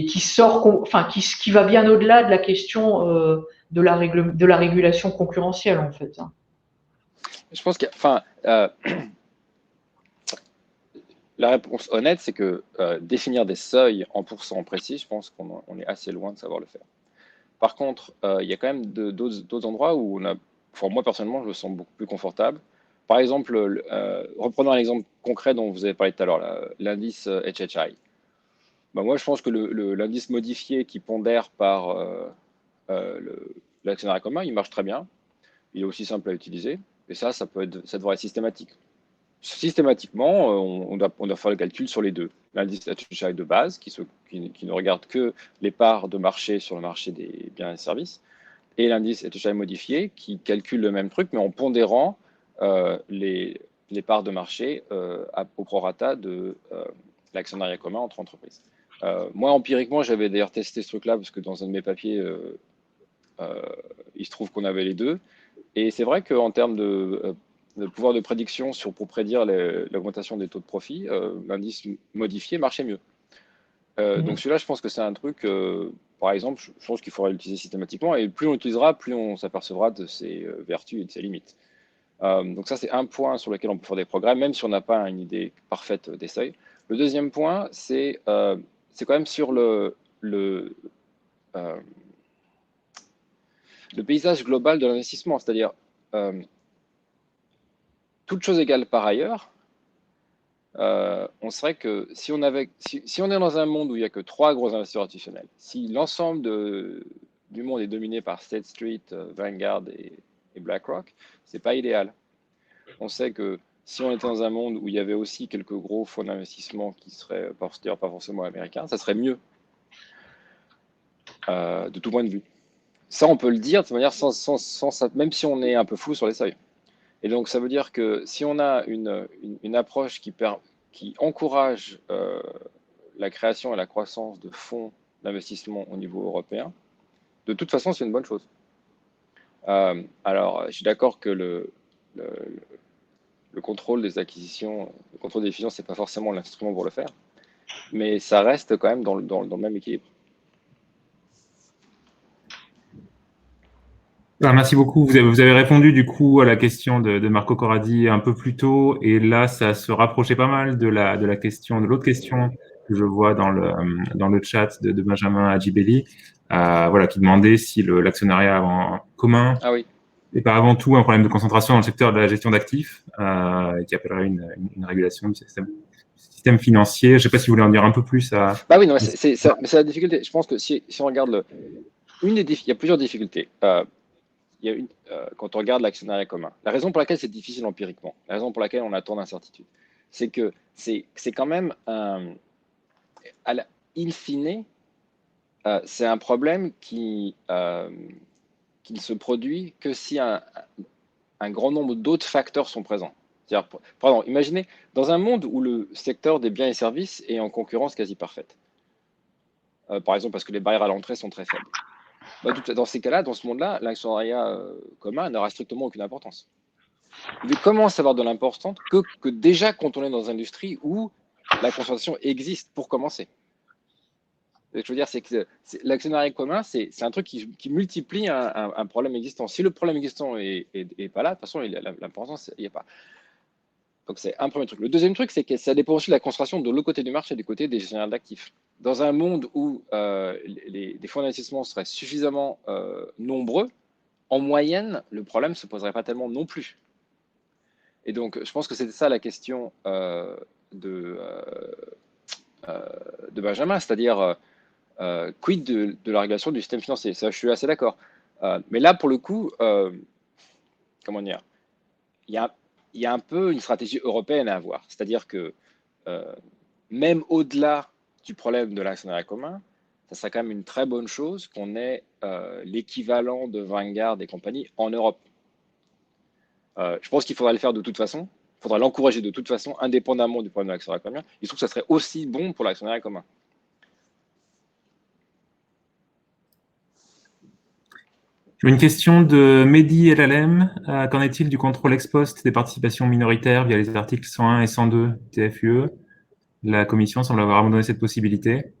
qui sort, enfin qui va bien au-delà de la question de la régulation concurrentielle en fait. Je pense que, la réponse honnête, c'est que définir des seuils en pourcent précis, je pense qu'on est assez loin de savoir le faire. Par contre, il y a quand même d'autres endroits où moi personnellement, je me sens beaucoup plus confortable. Par exemple, reprenons un exemple concret dont vous avez parlé tout à l'heure, l'indice HHI. Moi, je pense que l'indice modifié qui pondère par l'actionnariat commun, il marche très bien. Il est aussi simple à utiliser. Et ça devrait être systématique. Systématiquement, on doit faire le calcul sur les deux. L'indice HHI de base, qui ne regarde que les parts de marché sur le marché des biens et services, et l'indice HHI modifié, qui calcule le même truc, mais en pondérant les parts de marché au prorata de l'actionnariat commun entre entreprises. Moi, empiriquement, j'avais d'ailleurs testé ce truc-là, parce que dans un de mes papiers, il se trouve qu'on avait les deux. Et c'est vrai qu'en termes de pouvoir de prédiction pour prédire l'augmentation des taux de profit, l'indice modifié marchait mieux. Donc celui-là, je pense que c'est un truc, par exemple, je pense qu'il faudrait l'utiliser systématiquement, et plus on l'utilisera, plus on s'apercevra de ses vertus et de ses limites. Donc ça, c'est un point sur lequel on peut faire des progrès, même si on n'a pas une idée parfaite des seuils. Le deuxième point, c'est quand même sur le paysage global de l'investissement, c'est-à-dire toute chose égale par ailleurs, on serait que si on est dans un monde où il n'y a que 3 gros investisseurs institutionnels, si l'ensemble du monde est dominé par State Street, Vanguard et BlackRock, c'est pas idéal. On sait que si on était dans un monde où il y avait aussi quelques gros fonds d'investissement qui seraient pas forcément américains, ça serait mieux de tout point de vue. Ça, on peut le dire de manière même si on est un peu flou sur les seuils. Et donc, ça veut dire que si on a une approche qui encourage la création et la croissance de fonds d'investissement au niveau européen, de toute façon, c'est une bonne chose. Alors, je suis d'accord que le contrôle des acquisitions, le contrôle des fusions, ce n'est pas forcément l'instrument pour le faire, mais ça reste quand même dans le même équilibre. Alors, merci beaucoup. Vous avez répondu du coup à la question de Marco Corradi un peu plus tôt, et là, ça se rapprochait pas mal de la question, de l'autre question que je vois dans le chat de Benjamin Adjibelli, voilà, qui demandait si l'actionnariat en commun Ah oui. n'est pas avant tout un problème de concentration dans le secteur de la gestion d'actifs, et qui appellerait une régulation du système financier. Je ne sais pas si vous voulez en dire un peu plus à. Bah oui, non, c'est la difficulté. Je pense que si on regarde il y a plusieurs difficultés. Quand on regarde l'actionnariat commun, la raison pour laquelle c'est difficile empiriquement, la raison pour laquelle on a tant d'incertitudes, c'est que c'est quand même, in fine, c'est un problème qui ne se produit que si un grand nombre d'autres facteurs sont présents. Pardon, imaginez, dans un monde où le secteur des biens et services est en concurrence quasi parfaite, par exemple parce que les barrières à l'entrée sont très faibles, dans ces cas-là, dans ce monde-là, l'actionnariat commun n'aura strictement aucune importance. Il commence à avoir de l'importance que déjà quand on est dans une industrie où la concentration existe pour commencer. Ce que je veux dire, c'est que l'actionnariat commun, c'est un truc qui multiplie un problème existant. Si le problème existant n'est pas là, de toute façon, l'importance, il n'y a pas. Donc, c'est un premier truc. Le deuxième truc, c'est que ça dépend aussi de la concentration de l'autre côté du marché, du côté des gestionnaires d'actifs. Dans un monde où les fonds d'investissement seraient suffisamment nombreux, en moyenne, le problème ne se poserait pas tellement non plus. Et donc, je pense que c'était ça la question de Benjamin, c'est-à-dire quid de la régulation du système financier. Ça, je suis assez d'accord. Mais là, pour le coup, comment dire, il y a un peu une stratégie européenne à avoir. C'est-à-dire que même au-delà du problème de l'actionnariat commun, ça serait quand même une très bonne chose qu'on ait l'équivalent de Vanguard et compagnie en Europe. Je pense qu'il faudra le faire de toute façon. Il faudra l'encourager de toute façon, indépendamment du problème de l'actionnariat commun. Il se trouve que ça serait aussi bon pour l'actionnariat commun. Une question de Mehdi LLM. Qu'en est-il du contrôle ex post des participations minoritaires via les articles 101 et 102 TFUE? La Commission semble avoir abandonné cette possibilité.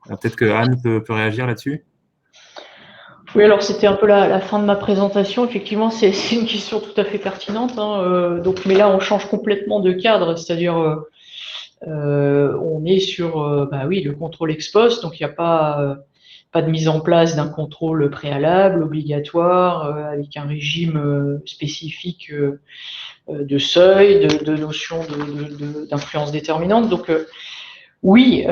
Peut-être que Anne peut réagir là-dessus. Oui, alors c'était un peu la fin de ma présentation. Effectivement, c'est une question tout à fait pertinente, hein. Mais là, on change complètement de cadre, c'est-à-dire on est sur oui, le contrôle ex post, donc il n'y a pas de mise en place d'un contrôle préalable, obligatoire, avec un régime spécifique de seuil, de notion d'influence déterminante. Donc oui,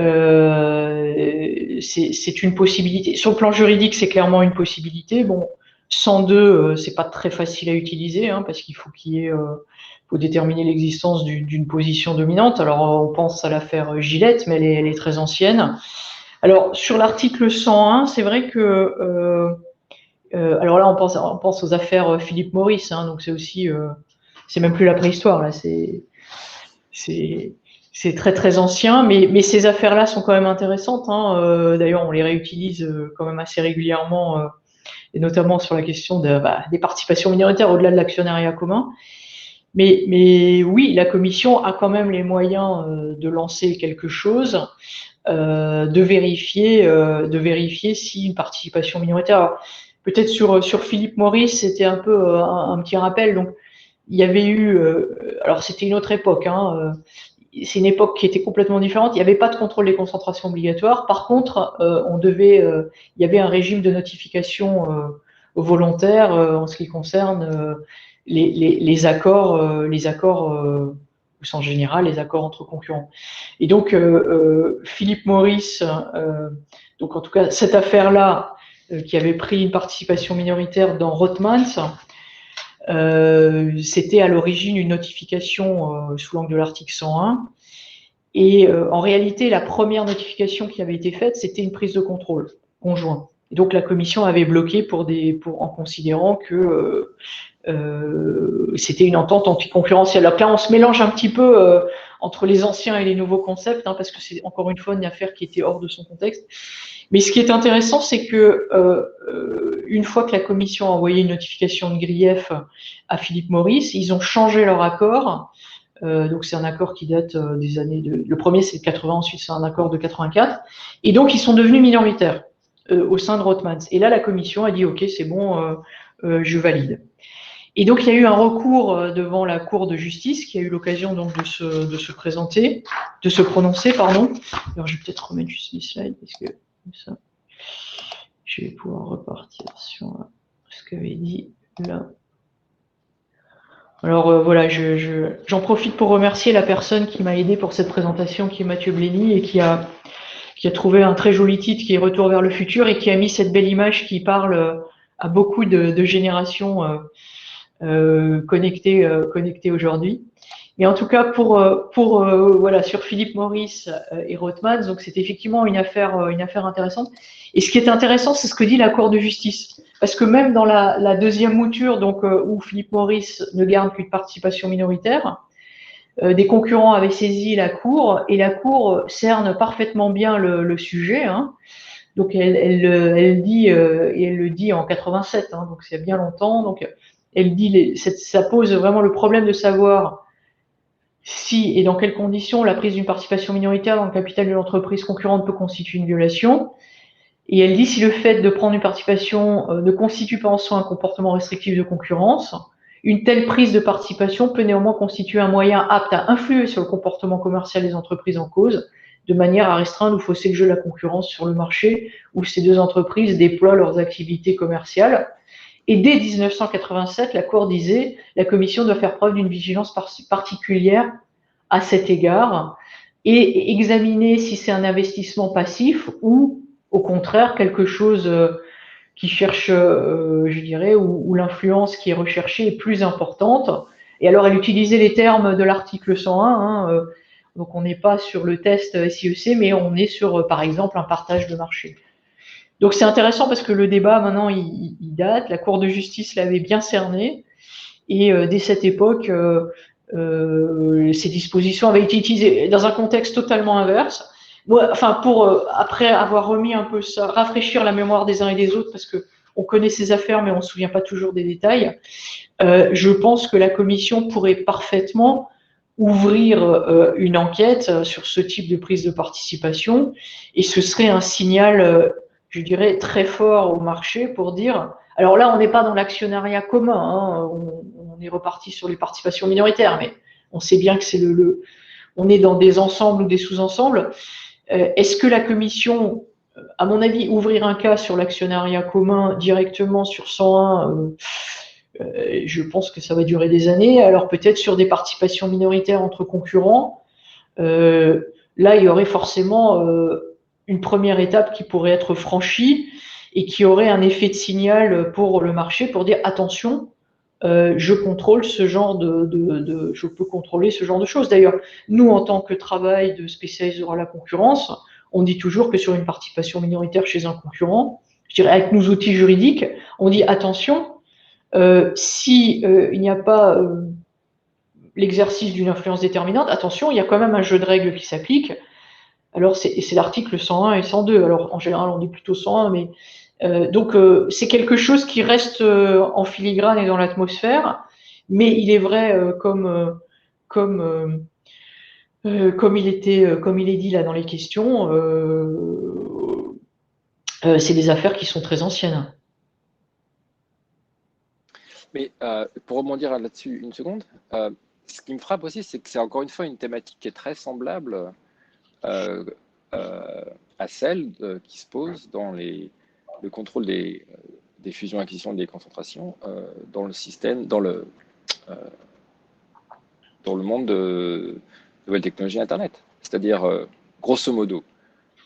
c'est une possibilité. Sur le plan juridique, c'est clairement une possibilité. Bon, 102, c'est pas très facile à utiliser, hein, parce qu'il faut faut déterminer l'existence d'une position dominante. Alors, on pense à l'affaire Gillette, mais elle est très ancienne. Alors, sur l'article 101, c'est vrai que alors là, on pense aux affaires Philippe Maurice, hein, donc c'est aussi, c'est même plus la préhistoire là, c'est très très ancien, mais ces affaires-là sont quand même intéressantes, hein. D'ailleurs, on les réutilise quand même assez régulièrement, et notamment sur la question des participations minoritaires au-delà de l'actionnariat commun. Mais oui, la Commission a quand même les moyens de lancer quelque chose, de vérifier si une participation minoritaire. Alors, peut-être sur Philippe Maurice, c'était un peu un petit rappel. Donc, il y avait eu, alors c'était une autre époque, hein, c'est une époque qui était complètement différente. Il n'y avait pas de contrôle des concentrations obligatoires. Par contre, il y avait un régime de notification volontaire en ce qui concerne les accords, au sens général, les accords entre concurrents. Et donc, Philippe Maurice, donc en tout cas, cette affaire-là, qui avait pris une participation minoritaire dans Rothmans, c'était à l'origine une notification sous l'angle de l'article 101. Et en réalité, la première notification qui avait été faite, c'était une prise de contrôle conjoint. Et donc la commission avait bloqué en considérant que c'était une entente anticoncurrentielle. Alors là, on se mélange un petit peu entre les anciens et les nouveaux concepts, hein, parce que c'est encore une fois une affaire qui était hors de son contexte. Mais ce qui est intéressant, c'est que une fois que la commission a envoyé une notification de grief à Philippe Maurice, ils ont changé leur accord. Donc c'est un accord qui date des années le premier c'est de 80, ensuite c'est un accord de 84, et donc ils sont devenus minoritaires au sein de Rothmans. Et là la commission a dit ok, c'est bon, je valide. Et donc, il y a eu un recours devant la Cour de justice qui a eu l'occasion donc de se prononcer, pardon. Alors, je vais peut-être remettre juste les slides parce que ça, je vais pouvoir repartir sur ce qu'avait dit là. Alors voilà, j'en profite pour remercier la personne qui m'a aidé pour cette présentation, qui est Mathieu Blény, et qui a trouvé un très joli titre qui est Retour vers le futur, et qui a mis cette belle image qui parle à beaucoup de générations connectées aujourd'hui. Mais en tout cas, voilà, sur Philip Morris et Rothmans, donc c'est effectivement une affaire intéressante. Et ce qui est intéressant, c'est ce que dit la Cour de justice. Parce que même dans la deuxième mouture, donc où Philip Morris ne garde qu'une participation minoritaire, des concurrents avaient saisi la Cour, et la Cour cerne parfaitement bien le sujet. Hein. Donc elle dit, et elle le dit en 87, hein, donc c'est bien longtemps. Donc elle dit, ça pose vraiment le problème de savoir si et dans quelles conditions la prise d'une participation minoritaire dans le capital de l'entreprise concurrente peut constituer une violation. Et elle dit, si le fait de prendre une participation ne constitue pas en soi un comportement restrictif de concurrence, une telle prise de participation peut néanmoins constituer un moyen apte à influer sur le comportement commercial des entreprises en cause, de manière à restreindre ou fausser le jeu de la concurrence sur le marché où ces deux entreprises déploient leurs activités commerciales. Et dès 1987, la Cour disait, la Commission doit faire preuve d'une vigilance particulière à cet égard et examiner si c'est un investissement passif ou au contraire quelque chose qui cherche, je dirais, où l'influence qui est recherchée est plus importante. Et alors, elle utilisait les termes de l'article 101, hein, donc on n'est pas sur le test SIEC, mais on est sur, par exemple, un partage de marché. Donc c'est intéressant parce que le débat, maintenant, il date, la Cour de justice l'avait bien cerné, et dès cette époque, ces dispositions avaient été utilisées dans un contexte totalement inverse. Moi, enfin, pour après avoir remis un peu ça, rafraîchir la mémoire des uns et des autres, parce que on connaît ces affaires, mais on ne se souvient pas toujours des détails. Je pense que la commission pourrait parfaitement ouvrir une enquête sur ce type de prise de participation, et ce serait un signal, je dirais, très fort au marché pour dire. Alors là, on n'est pas dans l'actionnariat commun, hein, on est reparti sur les participations minoritaires, mais on sait bien que c'est on est dans des ensembles ou des sous-ensembles. Est-ce que la commission, à mon avis, ouvrir un cas sur l'actionnariat commun directement sur 101, je pense que ça va durer des années. Alors peut-être sur des participations minoritaires entre concurrents, là, il y aurait forcément une première étape qui pourrait être franchie et qui aurait un effet de signal pour le marché pour dire attention, je contrôle ce genre je peux contrôler ce genre de choses. D'ailleurs, nous, en tant que travail de spécialiste de la concurrence, on dit toujours que sur une participation minoritaire chez un concurrent, je dirais avec nos outils juridiques, on dit attention, si il n'y a pas l'exercice d'une influence déterminante, attention, il y a quand même un jeu de règles qui s'applique. Alors, c'est l'article 101 et 102. Alors, en général, on dit plutôt 101, mais donc, c'est quelque chose qui reste en filigrane et dans l'atmosphère, mais il est vrai, comme il est dit là dans les questions, c'est des affaires qui sont très anciennes. Mais pour rebondir là-dessus une seconde, ce qui me frappe aussi, c'est que c'est encore une fois une thématique qui est très semblable à celle qui se pose dans le contrôle des fusions-acquisitions, des concentrations dans le système, dans le monde de nouvelles technologies Internet. C'est-à-dire, grosso modo,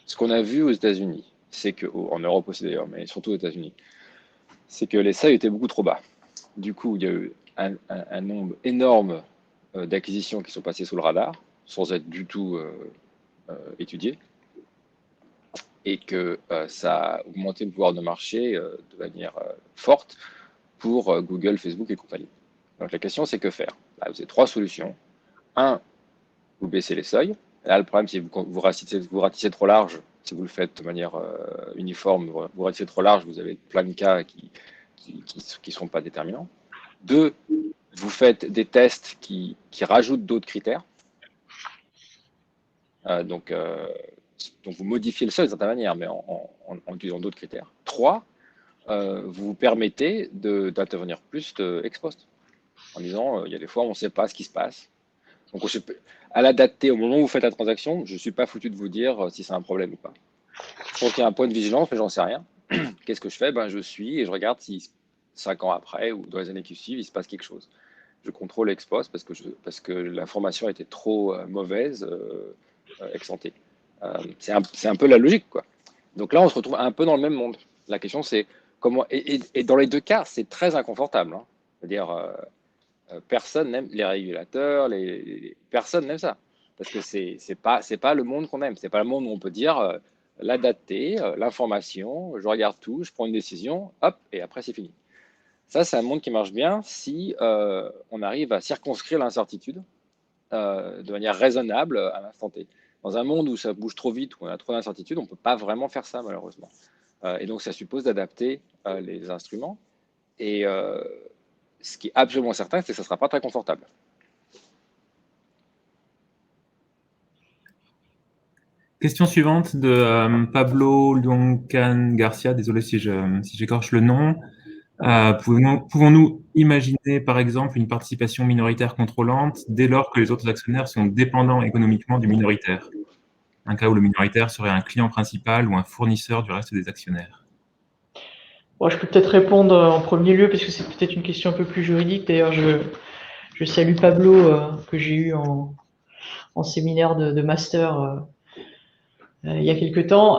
ce qu'on a vu aux États-Unis, c'est que, en Europe aussi d'ailleurs, mais surtout aux États-Unis, c'est que les seuils étaient beaucoup trop bas. Du coup, il y a eu un nombre énorme d'acquisitions qui sont passées sous le radar, sans être du tout étudiées, et que ça a augmenté le pouvoir de marché de manière forte pour Google, Facebook et compagnie. Donc la question, c'est que faire? Là, vous avez trois solutions. Un, vous baissez les seuils. Là, le problème, c'est que vous ratissez trop large. Si vous le faites de manière uniforme, vous ratissez trop large, vous avez plein de cas qui ne sont pas déterminants. Deux, vous faites des tests qui rajoutent d'autres critères. Donc, vous modifiez le seuil de certaine manière, mais en utilisant d'autres critères. Trois, vous permettez d'intervenir plus ex post, en disant il y a des fois on ne sait pas ce qui se passe. Donc à la date T, au moment où vous faites la transaction, je ne suis pas foutu de vous dire si c'est un problème ou pas. Je pense qu'il y a un point de vigilance, mais j'en sais rien. Qu'est-ce que je fais? Je suis et je regarde si 5 ans après ou dans les années qui suivent, il se passe quelque chose. Je contrôle ex post parce que l'information était trop mauvaise ex ante. C'est un peu la logique, quoi. Donc là, on se retrouve un peu dans le même monde. La question, c'est comment. Et dans les deux cas, c'est très inconfortable. Hein. C'est-à-dire, personne n'aime les régulateurs, personne n'aime ça. Parce que c'est pas le monde qu'on aime. C'est pas le monde où on peut dire la date T, l'information, je regarde tout, je prends une décision, hop, et après c'est fini. Ça, c'est un monde qui marche bien si on arrive à circonscrire l'incertitude de manière raisonnable à l'instant T. Dans un monde où ça bouge trop vite, où on a trop d'incertitudes, on ne peut pas vraiment faire ça, malheureusement. Et donc, ça suppose d'adapter les instruments. Et ce qui est absolument certain, c'est que ça ne sera pas très confortable. Question suivante de Pablo Luncan Garcia, désolé si j'écorche le nom. Pouvons-nous imaginer, par exemple, une participation minoritaire contrôlante dès lors que les autres actionnaires sont dépendants économiquement du minoritaire? Un cas où le minoritaire serait un client principal ou un fournisseur du reste des actionnaires. Bon, je peux peut-être répondre en premier lieu, parce que c'est peut-être une question un peu plus juridique. D'ailleurs, je salue Pablo, que j'ai eu en séminaire de master il y a quelque temps.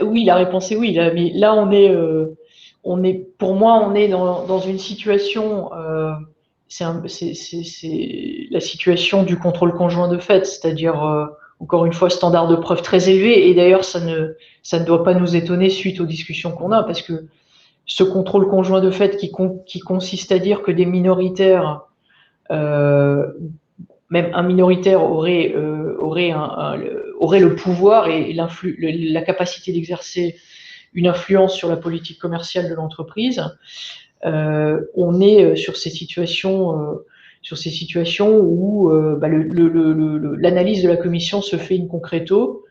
Oui, la réponse est oui. Là, mais là, pour moi, on est dans une situation, c'est la situation du contrôle conjoint de fait, c'est-à-dire, encore une fois, standard de preuve très élevé. Et d'ailleurs, ça ne doit pas nous étonner suite aux discussions qu'on a, parce que ce contrôle conjoint de fait qui consiste à dire que des minoritaires, même un minoritaire aurait le pouvoir et la capacité d'exercer une influence sur la politique commerciale de l'entreprise. On est sur ces situations où l'analyse de la commission se fait in concreto,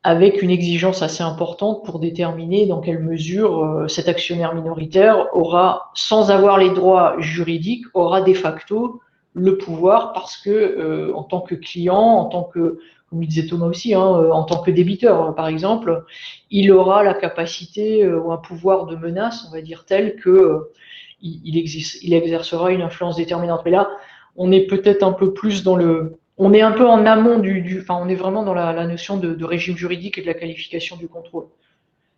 avec une exigence assez importante pour déterminer dans quelle mesure cet actionnaire minoritaire aura, sans avoir les droits juridiques, aura de facto le pouvoir, parce que en tant que client, en tant que, comme il disait Thomas aussi, en tant que débiteur, par exemple, il aura la capacité ou un pouvoir de menace, on va dire, tel que il exercera une influence déterminante. Mais là, on est peut-être un peu plus on est un peu en amont on est vraiment dans la notion de régime juridique et de la qualification du contrôle.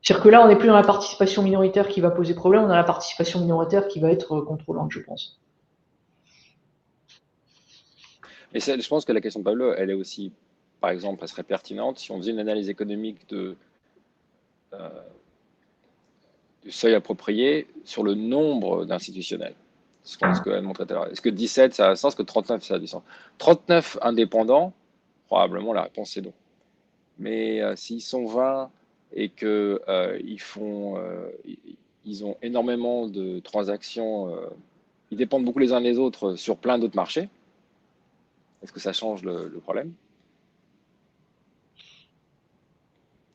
C'est-à-dire que là, on n'est plus dans la participation minoritaire qui va poser problème, on a la participation minoritaire qui va être contrôlante, je pense. Et je pense que la question de Pablo, elle est aussi, par exemple, elle serait pertinente si on faisait une analyse économique du seuil approprié sur le nombre d'institutionnels. Ce qu'elle montrait tout à l'heure. Est-ce que 17, ça a un sens? Que 39, ça a du sens? 39 indépendants, probablement la réponse est non. Mais s'ils sont 20 et qu'ils ils ont énormément de transactions, ils dépendent beaucoup les uns des autres sur plein d'autres marchés, est-ce que ça change le problème?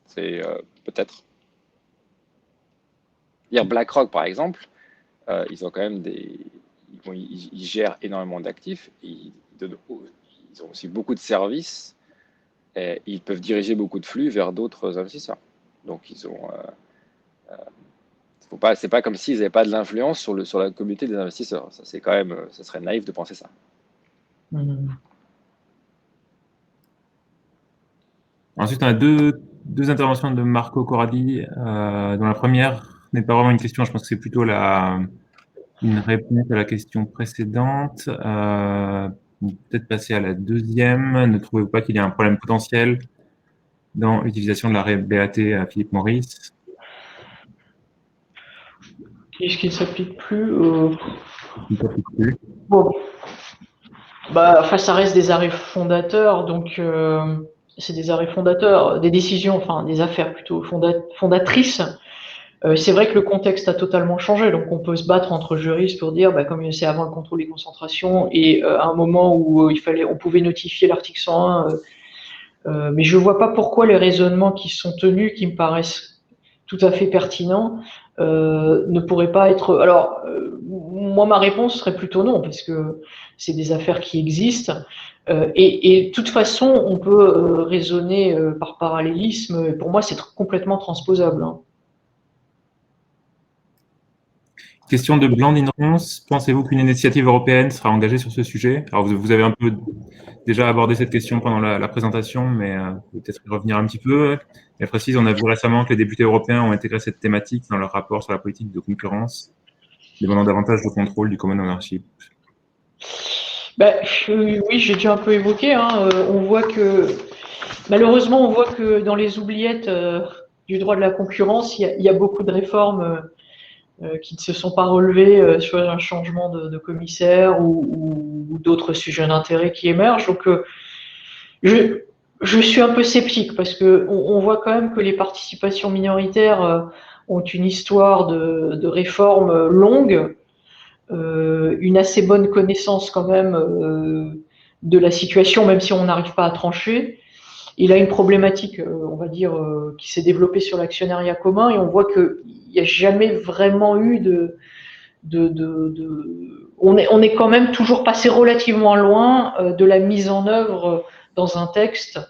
C'est peut-être. Dire BlackRock, par exemple, ils ont quand même ils gèrent énormément d'actifs, ils ont aussi beaucoup de services, et ils peuvent diriger beaucoup de flux vers d'autres investisseurs. Donc ils ont, c'est pas comme s'ils n'avaient pas de l'influence sur la communauté des investisseurs. Ça, c'est quand même, ça serait naïf de penser ça. Ensuite, on a deux interventions de Marco Corradi, dont la première n'est pas vraiment une question, je pense que c'est plutôt une réponse à la question précédente. Peut-être passer à la deuxième. Ne trouvez-vous pas qu'il y a un problème potentiel dans l'utilisation de la BAT à Philip Morris? Est-ce qu'il ne s'applique plus Il ne s'applique plus. Bon. Ça reste des arrêts fondateurs, donc c'est des arrêts fondateurs, des décisions, enfin des affaires plutôt fondatrices. C'est vrai que le contexte a totalement changé, donc on peut se battre entre juristes pour dire, comme c'est avant le contrôle des concentrations et à un moment où on pouvait notifier l'article 101, mais je vois pas pourquoi les raisonnements qui sont tenus, qui me paraissent tout à fait pertinent, ne pourrait pas être. Alors, moi, ma réponse serait plutôt non, parce que c'est des affaires qui existent. Et de toute façon, on peut raisonner par parallélisme. Pour moi, c'est complètement transposable. Hein. Question de Blandine Ronce. Pensez-vous qu'une initiative européenne sera engagée sur ce sujet? Alors, vous avez un peu déjà abordé cette question pendant la présentation, mais peut-être y revenir un petit peu. Elle précise, on a vu récemment que les députés européens ont intégré cette thématique dans leur rapport sur la politique de concurrence, demandant davantage de contrôle du common ownership. Ben, oui, j'ai déjà un peu évoqué. Hein, on voit que, malheureusement, on voit que dans les oubliettes du droit de la concurrence, il y a beaucoup de réformes qui ne se sont pas relevées sur un changement de commissaire ou d'autres sujets d'intérêt qui émergent. Donc, je suis un peu sceptique parce que on voit quand même que les participations minoritaires ont une histoire de réforme longue, une assez bonne connaissance quand même de la situation, même si on n'arrive pas à trancher. Il a une problématique, on va dire, qui s'est développée sur l'actionnariat commun et on voit qu'il n'y a jamais vraiment eu on est quand même toujours passé relativement loin de la mise en œuvre dans un texte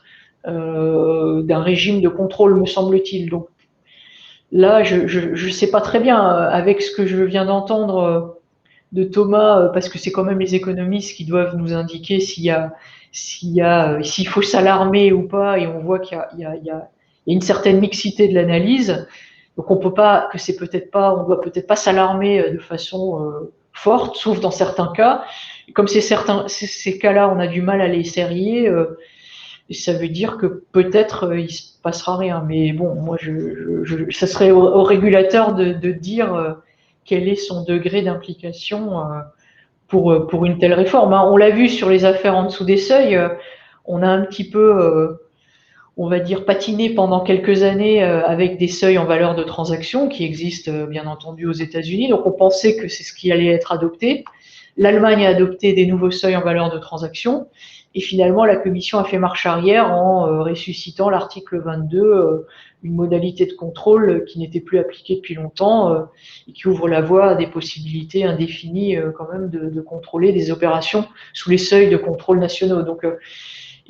d'un régime de contrôle, me semble-t-il. Donc là, je sais pas très bien avec ce que je viens d'entendre de Thomas, parce que c'est quand même les économistes qui doivent nous indiquer s'il faut s'alarmer ou pas, et on voit qu'il y a une certaine mixité de l'analyse. Donc on peut pas, que c'est peut-être pas, on doit peut-être pas s'alarmer de façon forte, sauf dans certains cas. Et comme ces cas-là, on a du mal à les serrer, ça veut dire que peut-être il se passera rien. Mais bon, moi, ça serait au régulateur de dire quel est son degré d'implication pour une telle réforme. Hein. On l'a vu sur les affaires en dessous des seuils, on a un petit peu on va dire, patiné pendant quelques années avec des seuils en valeur de transaction qui existent bien entendu aux États-Unis. Donc on pensait que c'est ce qui allait être adopté. L'Allemagne a adopté des nouveaux seuils en valeur de transaction. Et finalement, la Commission a fait marche arrière en ressuscitant l'article 22, une modalité de contrôle qui n'était plus appliquée depuis longtemps et qui ouvre la voie à des possibilités indéfinies quand même de contrôler des opérations sous les seuils de contrôle nationaux. Donc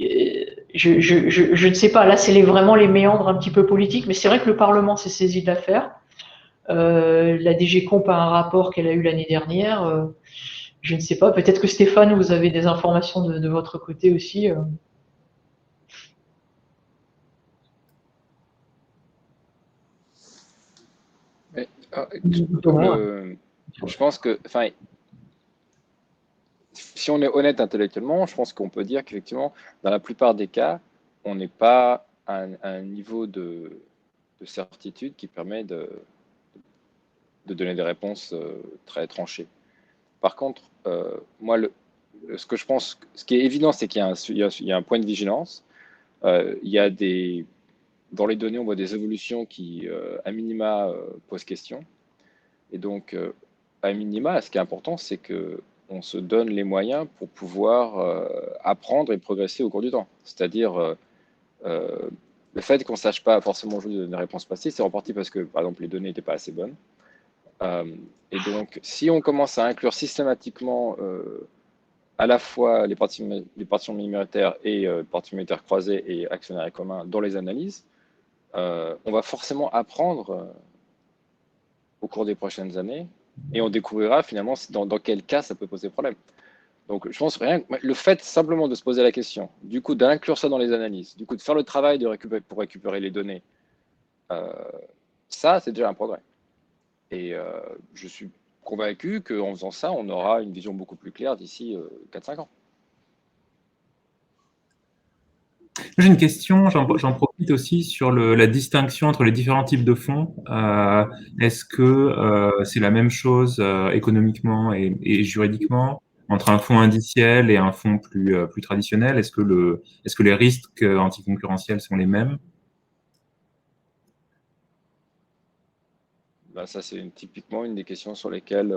je ne sais pas, là c'est vraiment les méandres un petit peu politiques, mais c'est vrai que le Parlement s'est saisi de l'affaire. La DG Comp a un rapport qu'elle a eu l'année dernière. Je ne sais pas, peut-être que Stéphane, vous avez des informations de votre côté aussi. Mais, Je je pense que, enfin, si on est honnête intellectuellement, je pense qu'on peut dire qu'effectivement, dans la plupart des cas, on n'est pas à un niveau de certitude qui permet de donner des réponses très tranchées. Par contre, moi, ce que je pense, ce qui est évident, c'est qu'il y a un point de vigilance. Il y a dans les données, on voit des évolutions qui, à minima, posent question. Et donc, à minima, ce qui est important, c'est qu'on se donne les moyens pour pouvoir apprendre et progresser au cours du temps. C'est-à-dire, le fait qu'on ne sache pas forcément aujourd'hui donner des réponses passées, c'est en partie parce que, par exemple, les données n'étaient pas assez bonnes. Et donc, si on commence à inclure systématiquement à la fois les partitions minoritaires et partitions minoritaires croisées et actionnaires communs dans les analyses, on va forcément apprendre au cours des prochaines années et on découvrira finalement dans quel cas ça peut poser problème. Donc, je pense rien le fait simplement de se poser la question, du coup, d'inclure ça dans les analyses, du coup, de faire le travail pour récupérer les données, ça, c'est déjà un progrès. Et je suis convaincu qu'en faisant ça, on aura une vision beaucoup plus claire d'ici 4-5 ans. J'ai une question, j'en profite aussi sur la distinction entre les différents types de fonds. Est-ce que c'est la même chose économiquement et juridiquement entre un fonds indiciel et un fonds plus traditionnel? Est-ce que les risques anticoncurrentiels sont les mêmes? Bah, ça, c'est typiquement une des questions sur lesquelles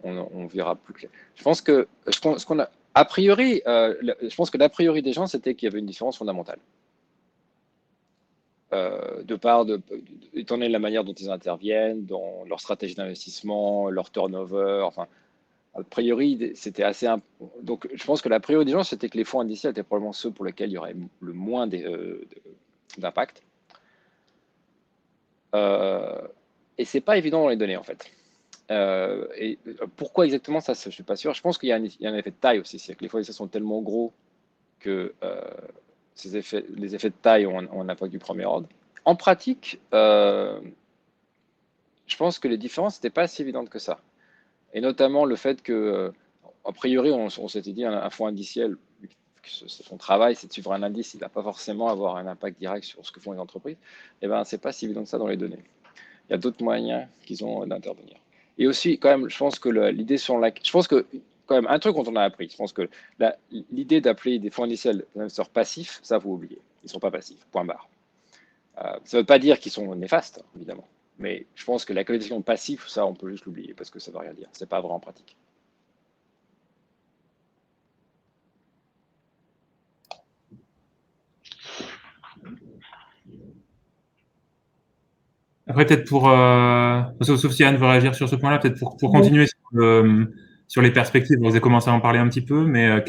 on verra plus clair. Je pense que ce qu'on a a priori, je pense que l'a priori des gens, c'était qu'il y avait une différence fondamentale. étant donné la manière dont ils interviennent, dans leur stratégie d'investissement, leur turnover, enfin, a priori, c'était assez. Donc, je pense que la priorité des gens, c'était que les fonds indiciels étaient probablement ceux pour lesquels il y aurait le moins d'impact. Et c'est pas évident dans les données, en fait. Et pourquoi exactement ça, je suis pas sûr. Je pense qu'il y a un effet de taille aussi, c'est que les fonds indiciels sont tellement gros que les effets de taille ont un impact du premier ordre. En pratique, je pense que les différences n'étaient pas si évidentes que ça. Et notamment le fait que, a priori, on s'était dit un fonds indiciel, son travail, c'est de suivre un indice, il ne va pas forcément avoir un impact direct sur ce que font les entreprises. Eh bien, c'est pas si évident que ça dans les données. Il y a d'autres moyens qu'ils ont d'intervenir. Et aussi, quand même, je pense que l'idée sur laquelle, je pense que quand même un truc dont on a appris, je pense que l'idée d'appeler des fonds indiciels des investisseurs passifs, ça vous oubliez, ils ne sont pas passifs. Point barre. Ça ne veut pas dire qu'ils sont néfastes, évidemment. Mais je pense que la qualification de passif, ça, on peut juste l'oublier parce que ça ne veut rien dire. Ce n'est pas vrai en pratique. Après, peut-être sauf si Anne veut réagir sur ce point-là, peut-être pour continuer sur les perspectives, vous avez commencé à en parler un petit peu, mais à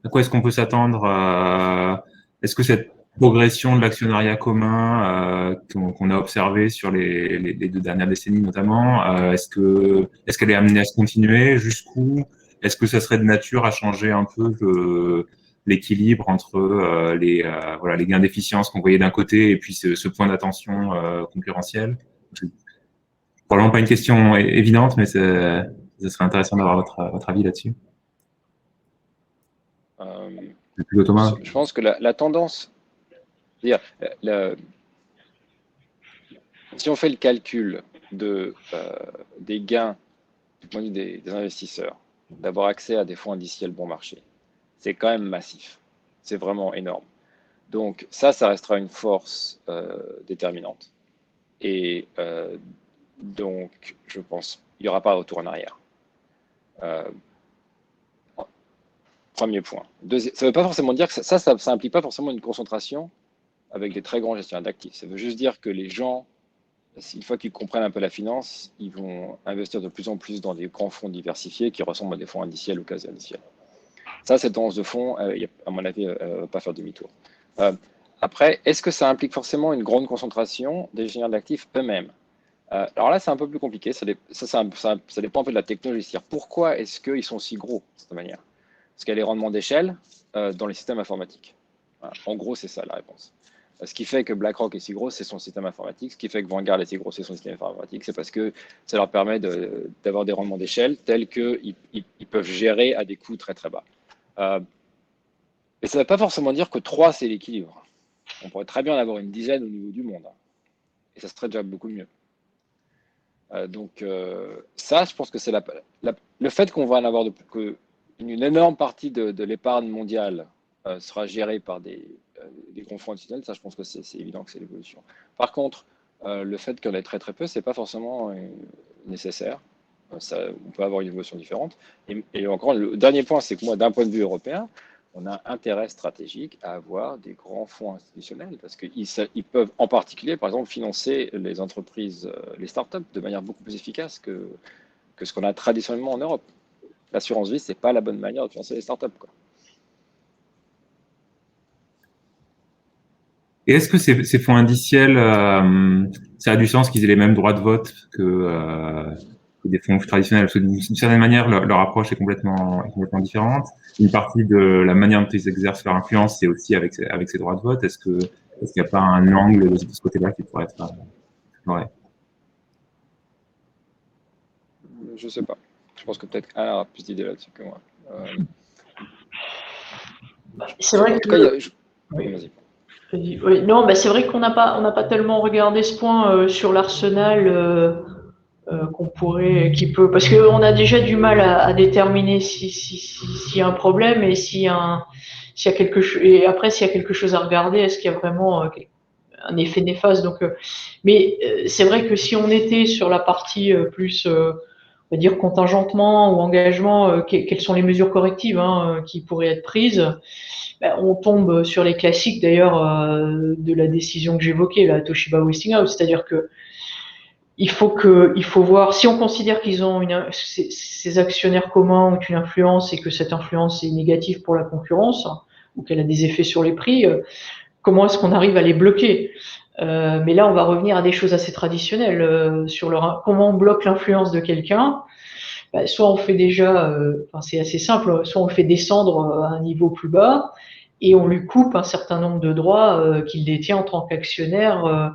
quoi est-ce qu'on peut s'attendre est-ce que cette progression de l'actionnariat commun qu'on a observé sur les 2 dernières décennies notamment, est-ce qu'elle est amenée à se continuer? Jusqu'où? Est-ce que ça serait de nature à changer un peu l'équilibre entre les gains d'efficience qu'on voyait d'un côté et puis ce point d'attention concurrentiel? Probablement pas une question évidente, mais ce serait intéressant d'avoir votre avis là-dessus. Thomas. Je pense que la tendance, c'est-à-dire, si on fait le calcul des gains du point de vue des investisseurs, d'avoir accès à des fonds indiciels bon marché, c'est quand même massif. C'est vraiment énorme. Donc ça restera une force déterminante. Et donc, je pense il n'y aura pas de retour en arrière. Premier point. Ça ne veut pas forcément dire que ça implique pas forcément une concentration avec des très grands gestionnaires d'actifs. Ça veut juste dire que les gens, une fois qu'ils comprennent un peu la finance, ils vont investir de plus en plus dans des grands fonds diversifiés qui ressemblent à des fonds indiciels ou quasi indiciels. Ça, cette tendance de fond, à mon avis, ne va pas faire demi-tour. Après, est-ce que ça implique forcément une grande concentration des gestionnaires d'actifs eux-mêmes? Alors là, c'est un peu plus compliqué. Ça dépend un peu de la technologie. C'est-à-dire, pourquoi est-ce qu'ils sont si gros de cette manière? Parce qu'il y a les rendements d'échelle dans les systèmes informatiques. Voilà. En gros, c'est ça la réponse. Ce qui fait que BlackRock est si gros, c'est son système informatique. Ce qui fait que Vanguard est si gros, c'est son système informatique. C'est parce que ça leur permet d'avoir des rendements d'échelle tels qu'ils peuvent gérer à des coûts très très bas. Et ça ne veut pas forcément dire que 3, c'est l'équilibre. On pourrait très bien en avoir une dizaine au niveau du monde. Et ça serait déjà beaucoup mieux. Donc ça, je pense que c'est le fait qu'on va en avoir une énorme partie de l'épargne mondiale sera gérée par des grands fonds institutionnels, ça je pense que c'est évident que c'est l'évolution. Par contre, le fait qu'il y en ait très très peu, c'est pas forcément nécessaire. On peut avoir une évolution différente. Et encore, le dernier point, c'est que moi, d'un point de vue européen, on a intérêt stratégique à avoir des grands fonds institutionnels parce qu'ils peuvent en particulier, par exemple, financer les entreprises, les startups de manière beaucoup plus efficace que ce qu'on a traditionnellement en Europe. L'assurance vie, c'est pas la bonne manière de financer les startups, quoi. Et est-ce que ces fonds indiciels, ça a du sens qu'ils aient les mêmes droits de vote que des fonds traditionnels? Parce que d'une certaine manière, leur approche est complètement différente. Une partie de la manière dont ils exercent leur influence, c'est aussi avec ces droits de vote. Est-ce qu'il n'y a pas un angle de ce côté-là qui pourrait être exploré? Je sais pas. Je pense que peut-être Alain aura plus d'idées là-dessus que moi. C'est vrai en que... tout cas, Oui. Vas-y. Oui, non, bah c'est vrai qu'on n'a pas tellement regardé ce point sur l'arsenal qu'on pourrait, qui peut, parce qu'on a déjà du mal à déterminer s'il y a un problème et s'il y a quelque chose, et après s'il y a quelque chose à regarder, est-ce qu'il y a vraiment un effet néfaste. Donc, mais c'est vrai que si on était sur la partie plus on va dire contingentement ou engagement, quelles sont les mesures correctives qui pourraient être prises. Ben, on tombe sur les classiques d'ailleurs de la décision que j'évoquais, la Toshiba Westinghouse, c'est-à-dire que il faut voir si on considère qu'ils ont ces actionnaires communs ont une influence et que cette influence est négative pour la concurrence ou qu'elle a des effets sur les prix, comment est-ce qu'on arrive à les bloquer? Mais là, on va revenir à des choses assez traditionnelles sur comment on bloque l'influence de quelqu'un. Ben, soit on fait déjà, enfin c'est assez simple, soit on le fait descendre à un niveau plus bas et on lui coupe un certain nombre de droits qu'il détient en tant qu'actionnaire.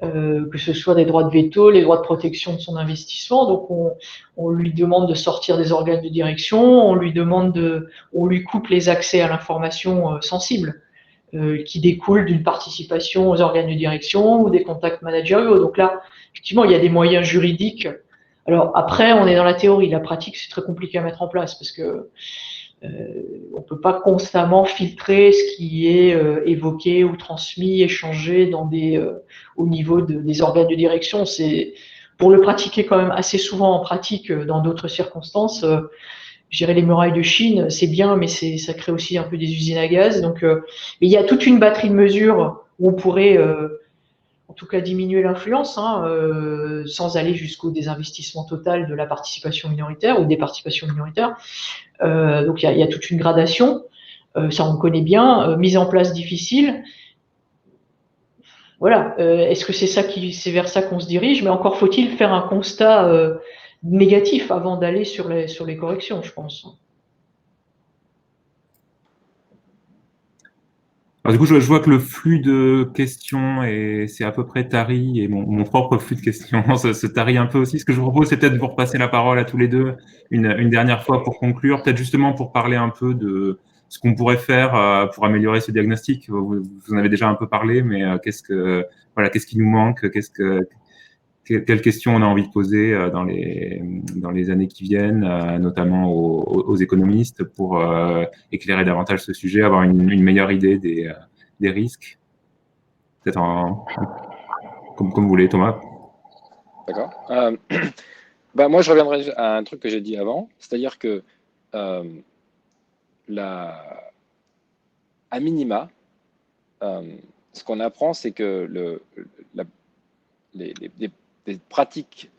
Que ce soit des droits de veto, les droits de protection de son investissement. Donc, on lui demande de sortir des organes de direction, on lui coupe les accès à l'information sensible qui découle d'une participation aux organes de direction ou des contacts managériaux. Donc là, effectivement, il y a des moyens juridiques. Alors après, on est dans la théorie, la pratique, c'est très compliqué à mettre en place parce que on peut pas constamment filtrer ce qui est évoqué ou transmis, échangé au niveau des organes de direction. C'est pour le pratiquer quand même assez souvent en pratique dans d'autres circonstances. Je dirais les murailles de Chine, c'est bien, mais ça crée aussi un peu des usines à gaz. Donc, mais il y a toute une batterie de mesures où on pourrait en tout cas diminuer l'influence, sans aller jusqu'au désinvestissement total de la participation minoritaire ou des participations minoritaires. Donc il y a toute une gradation, ça on connaît bien, mise en place difficile. Voilà, est-ce que c'est vers ça qu'on se dirige? Mais encore faut-il faire un constat négatif avant d'aller sur les corrections, je pense. Alors, du coup, je vois que le flux de questions c'est à peu près tari et mon propre flux de questions se tarit un peu aussi. Ce que je vous propose, c'est peut-être de vous repasser la parole à tous les deux une dernière fois pour conclure, peut-être justement pour parler un peu de ce qu'on pourrait faire pour améliorer ce diagnostic. Vous en avez déjà un peu parlé, mais qu'est-ce qui nous manque, quelles questions on a envie de poser dans les années qui viennent, notamment aux économistes, pour éclairer davantage ce sujet, avoir une meilleure idée des risques. Peut-être comme vous voulez, Thomas. D'accord. Moi, je reviendrai à un truc que j'ai dit avant, c'est-à-dire que à minima, ce qu'on apprend, c'est que des pratiques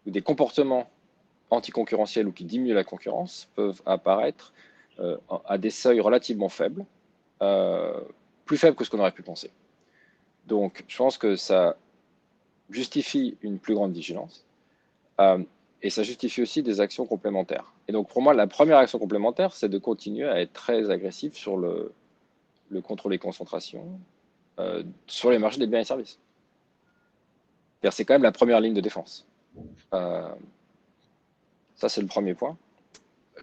ou des comportements anticoncurrentiels ou qui diminuent la concurrence peuvent apparaître à des seuils relativement faibles, plus faibles que ce qu'on aurait pu penser. Donc, je pense que ça justifie une plus grande vigilance et ça justifie aussi des actions complémentaires. Et donc, pour moi, la première action complémentaire, c'est de continuer à être très agressif sur le contrôle des concentrations sur les marchés des biens et services. C'est quand même la première ligne de défense. Ça, c'est le premier point.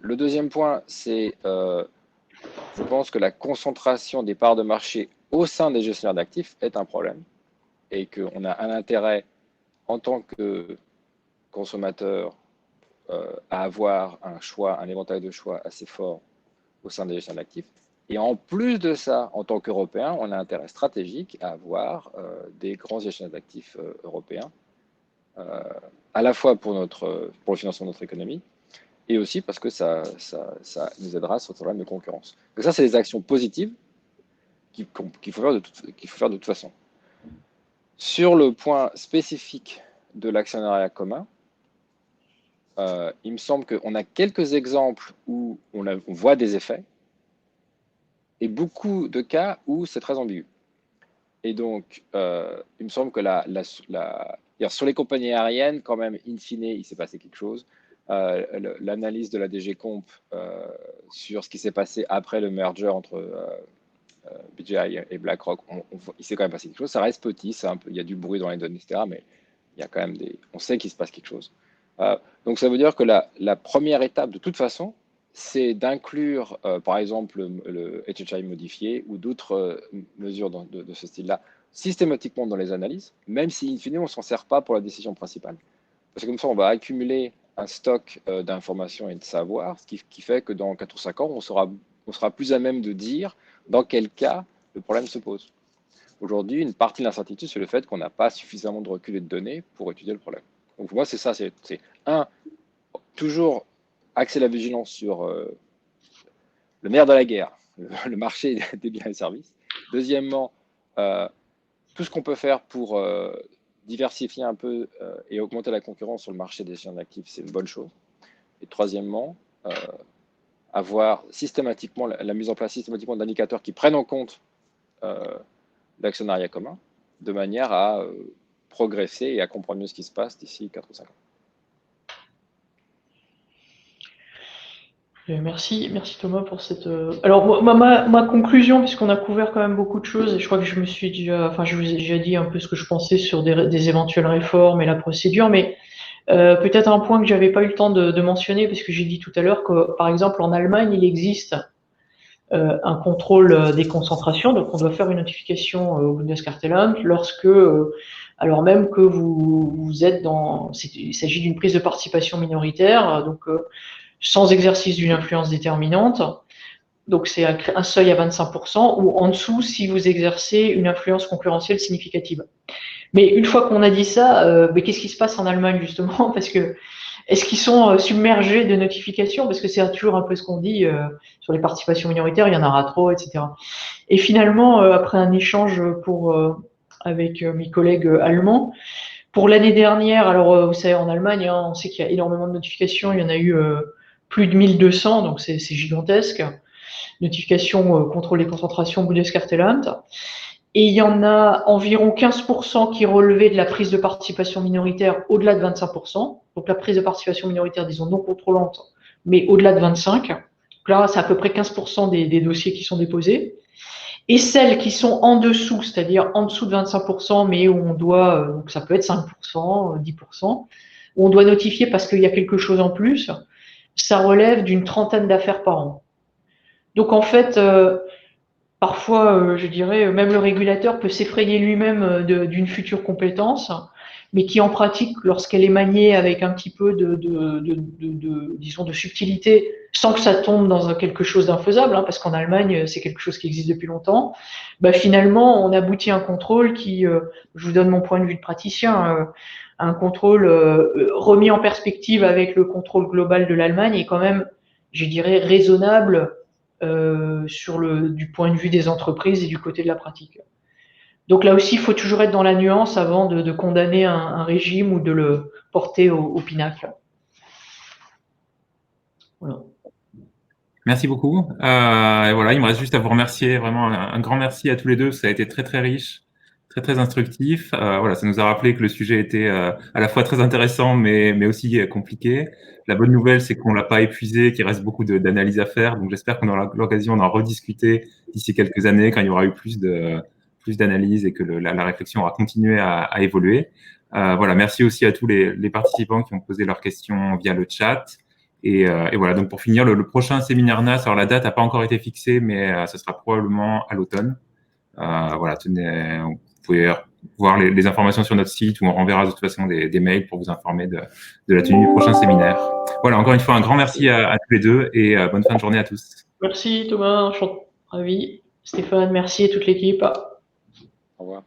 Le deuxième point, c'est je pense que la concentration des parts de marché au sein des gestionnaires d'actifs est un problème et qu'on a un intérêt en tant que consommateur à avoir un éventail de choix assez fort au sein des gestionnaires d'actifs. Et en plus de ça, en tant qu'Européens, on a un intérêt stratégique à avoir des grands gestionnaires d'actifs européens, à la fois pour le financement de notre économie, et aussi parce que ça nous aidera sur le problème de concurrence. Donc ça, c'est des actions positives qu'il faut faire de toute façon. Sur le point spécifique de l'actionnariat commun, il me semble qu'on a quelques exemples où on voit des effets et beaucoup de cas où c'est très ambigu. Et donc, il me semble que sur les compagnies aériennes, quand même, in fine, il s'est passé quelque chose. L'analyse de la DG Comp sur ce qui s'est passé après le merger entre BGI et BlackRock, il s'est quand même passé quelque chose. Ça reste petit, il y a du bruit dans les données, etc. Mais il y a quand même on sait qu'il se passe quelque chose. Donc ça veut dire que la première étape, de toute façon, c'est d'inclure, par exemple, le HHI modifié ou d'autres mesures de ce style-là systématiquement dans les analyses, même si, in fine, on ne s'en sert pas pour la décision principale. Parce que comme ça, on va accumuler un stock d'informations et de savoir, ce qui fait que dans 4 ou 5 ans, on sera plus à même de dire dans quel cas le problème se pose. Aujourd'hui, une partie de l'incertitude, c'est le fait qu'on n'a pas suffisamment de recul et de données pour étudier le problème. Donc pour moi, c'est ça. C'est toujours axer la vigilance sur le nerf de la guerre, le marché des biens et services. Deuxièmement, tout ce qu'on peut faire pour diversifier un peu et augmenter la concurrence sur le marché des gestions d'actifs, c'est une bonne chose. Et troisièmement, avoir systématiquement la mise en place systématiquement d'indicateurs qui prennent en compte l'actionnariat commun, de manière à progresser et à comprendre mieux ce qui se passe d'ici 4 ou 5 ans. Merci Thomas pour cette. Alors ma conclusion, puisqu'on a couvert quand même beaucoup de choses, et je crois que je vous ai déjà dit un peu ce que je pensais sur des éventuelles réformes et la procédure, mais peut-être un point que j'avais pas eu le temps de mentionner, parce que j'ai dit tout à l'heure que par exemple en Allemagne il existe un contrôle des concentrations, donc on doit faire une notification au Bundeskartellamt lorsque, alors même que vous êtes il s'agit d'une prise de participation minoritaire, donc sans exercice d'une influence déterminante. Donc c'est un seuil à 25%, ou en dessous si vous exercez une influence concurrentielle significative. Mais une fois qu'on a dit ça, qu'est-ce qui se passe en Allemagne justement? Parce que est-ce qu'ils sont submergés de notifications? Parce que c'est toujours un peu ce qu'on dit sur les participations minoritaires, il y en aura trop, etc. Et finalement, après un échange avec mes collègues allemands, pour l'année dernière, alors vous savez en Allemagne, hein, on sait qu'il y a énormément de notifications, il y en a eu plus de 1200, donc c'est gigantesque. Notification contrôle des concentrations Bundeskartellamt. Et il y en a environ 15% qui relevaient de la prise de participation minoritaire au-delà de 25%. Donc la prise de participation minoritaire, disons non contrôlante, mais au-delà de 25%. Donc là, c'est à peu près 15% des dossiers qui sont déposés. Et celles qui sont en dessous, c'est-à-dire en dessous de 25%, mais où on doit, donc ça peut être 5%, 10%, où on doit notifier parce qu'il y a quelque chose en plus, ça relève d'une trentaine d'affaires par an. Donc en fait, parfois, je dirais, même le régulateur peut s'effrayer lui-même d'une future compétence, mais qui en pratique, lorsqu'elle est maniée avec un petit peu disons, de subtilité, sans que ça tombe dans quelque chose d'infaisable, hein, parce qu'en Allemagne, c'est quelque chose qui existe depuis longtemps, bah, finalement, on aboutit à un contrôle qui, je vous donne mon point de vue de praticien, un contrôle remis en perspective avec le contrôle global de l'Allemagne est quand même, je dirais, raisonnable du point de vue des entreprises et du côté de la pratique. Donc là aussi, il faut toujours être dans la nuance avant de condamner un régime ou de le porter au pinacle. Voilà. Merci beaucoup. Et voilà, il me reste juste à vous remercier, vraiment un grand merci à tous les deux. Ça a été très très riche, très très instructif. Voilà, ça nous a rappelé que le sujet était à la fois très intéressant, mais aussi compliqué. La bonne nouvelle, c'est qu'on l'a pas épuisé, qu'il reste beaucoup d'analyses à faire. Donc j'espère qu'on aura l'occasion d'en rediscuter d'ici quelques années, quand il y aura eu plus d'analyses et que la réflexion aura continué à évoluer. Voilà, merci aussi à tous les participants qui ont posé leurs questions via le chat. Et voilà, donc pour finir, le prochain séminaire NAS, alors la date n'a pas encore été fixée, mais ce sera probablement à l'automne. Voilà, vous pouvez voir les informations sur notre site, ou on renverra de toute façon des mails pour vous informer de la tenue du prochain séminaire. Voilà, encore une fois, un grand merci à tous les deux et bonne fin de journée à tous. Merci Thomas, ravi. Stéphane, merci et toute l'équipe. Au revoir.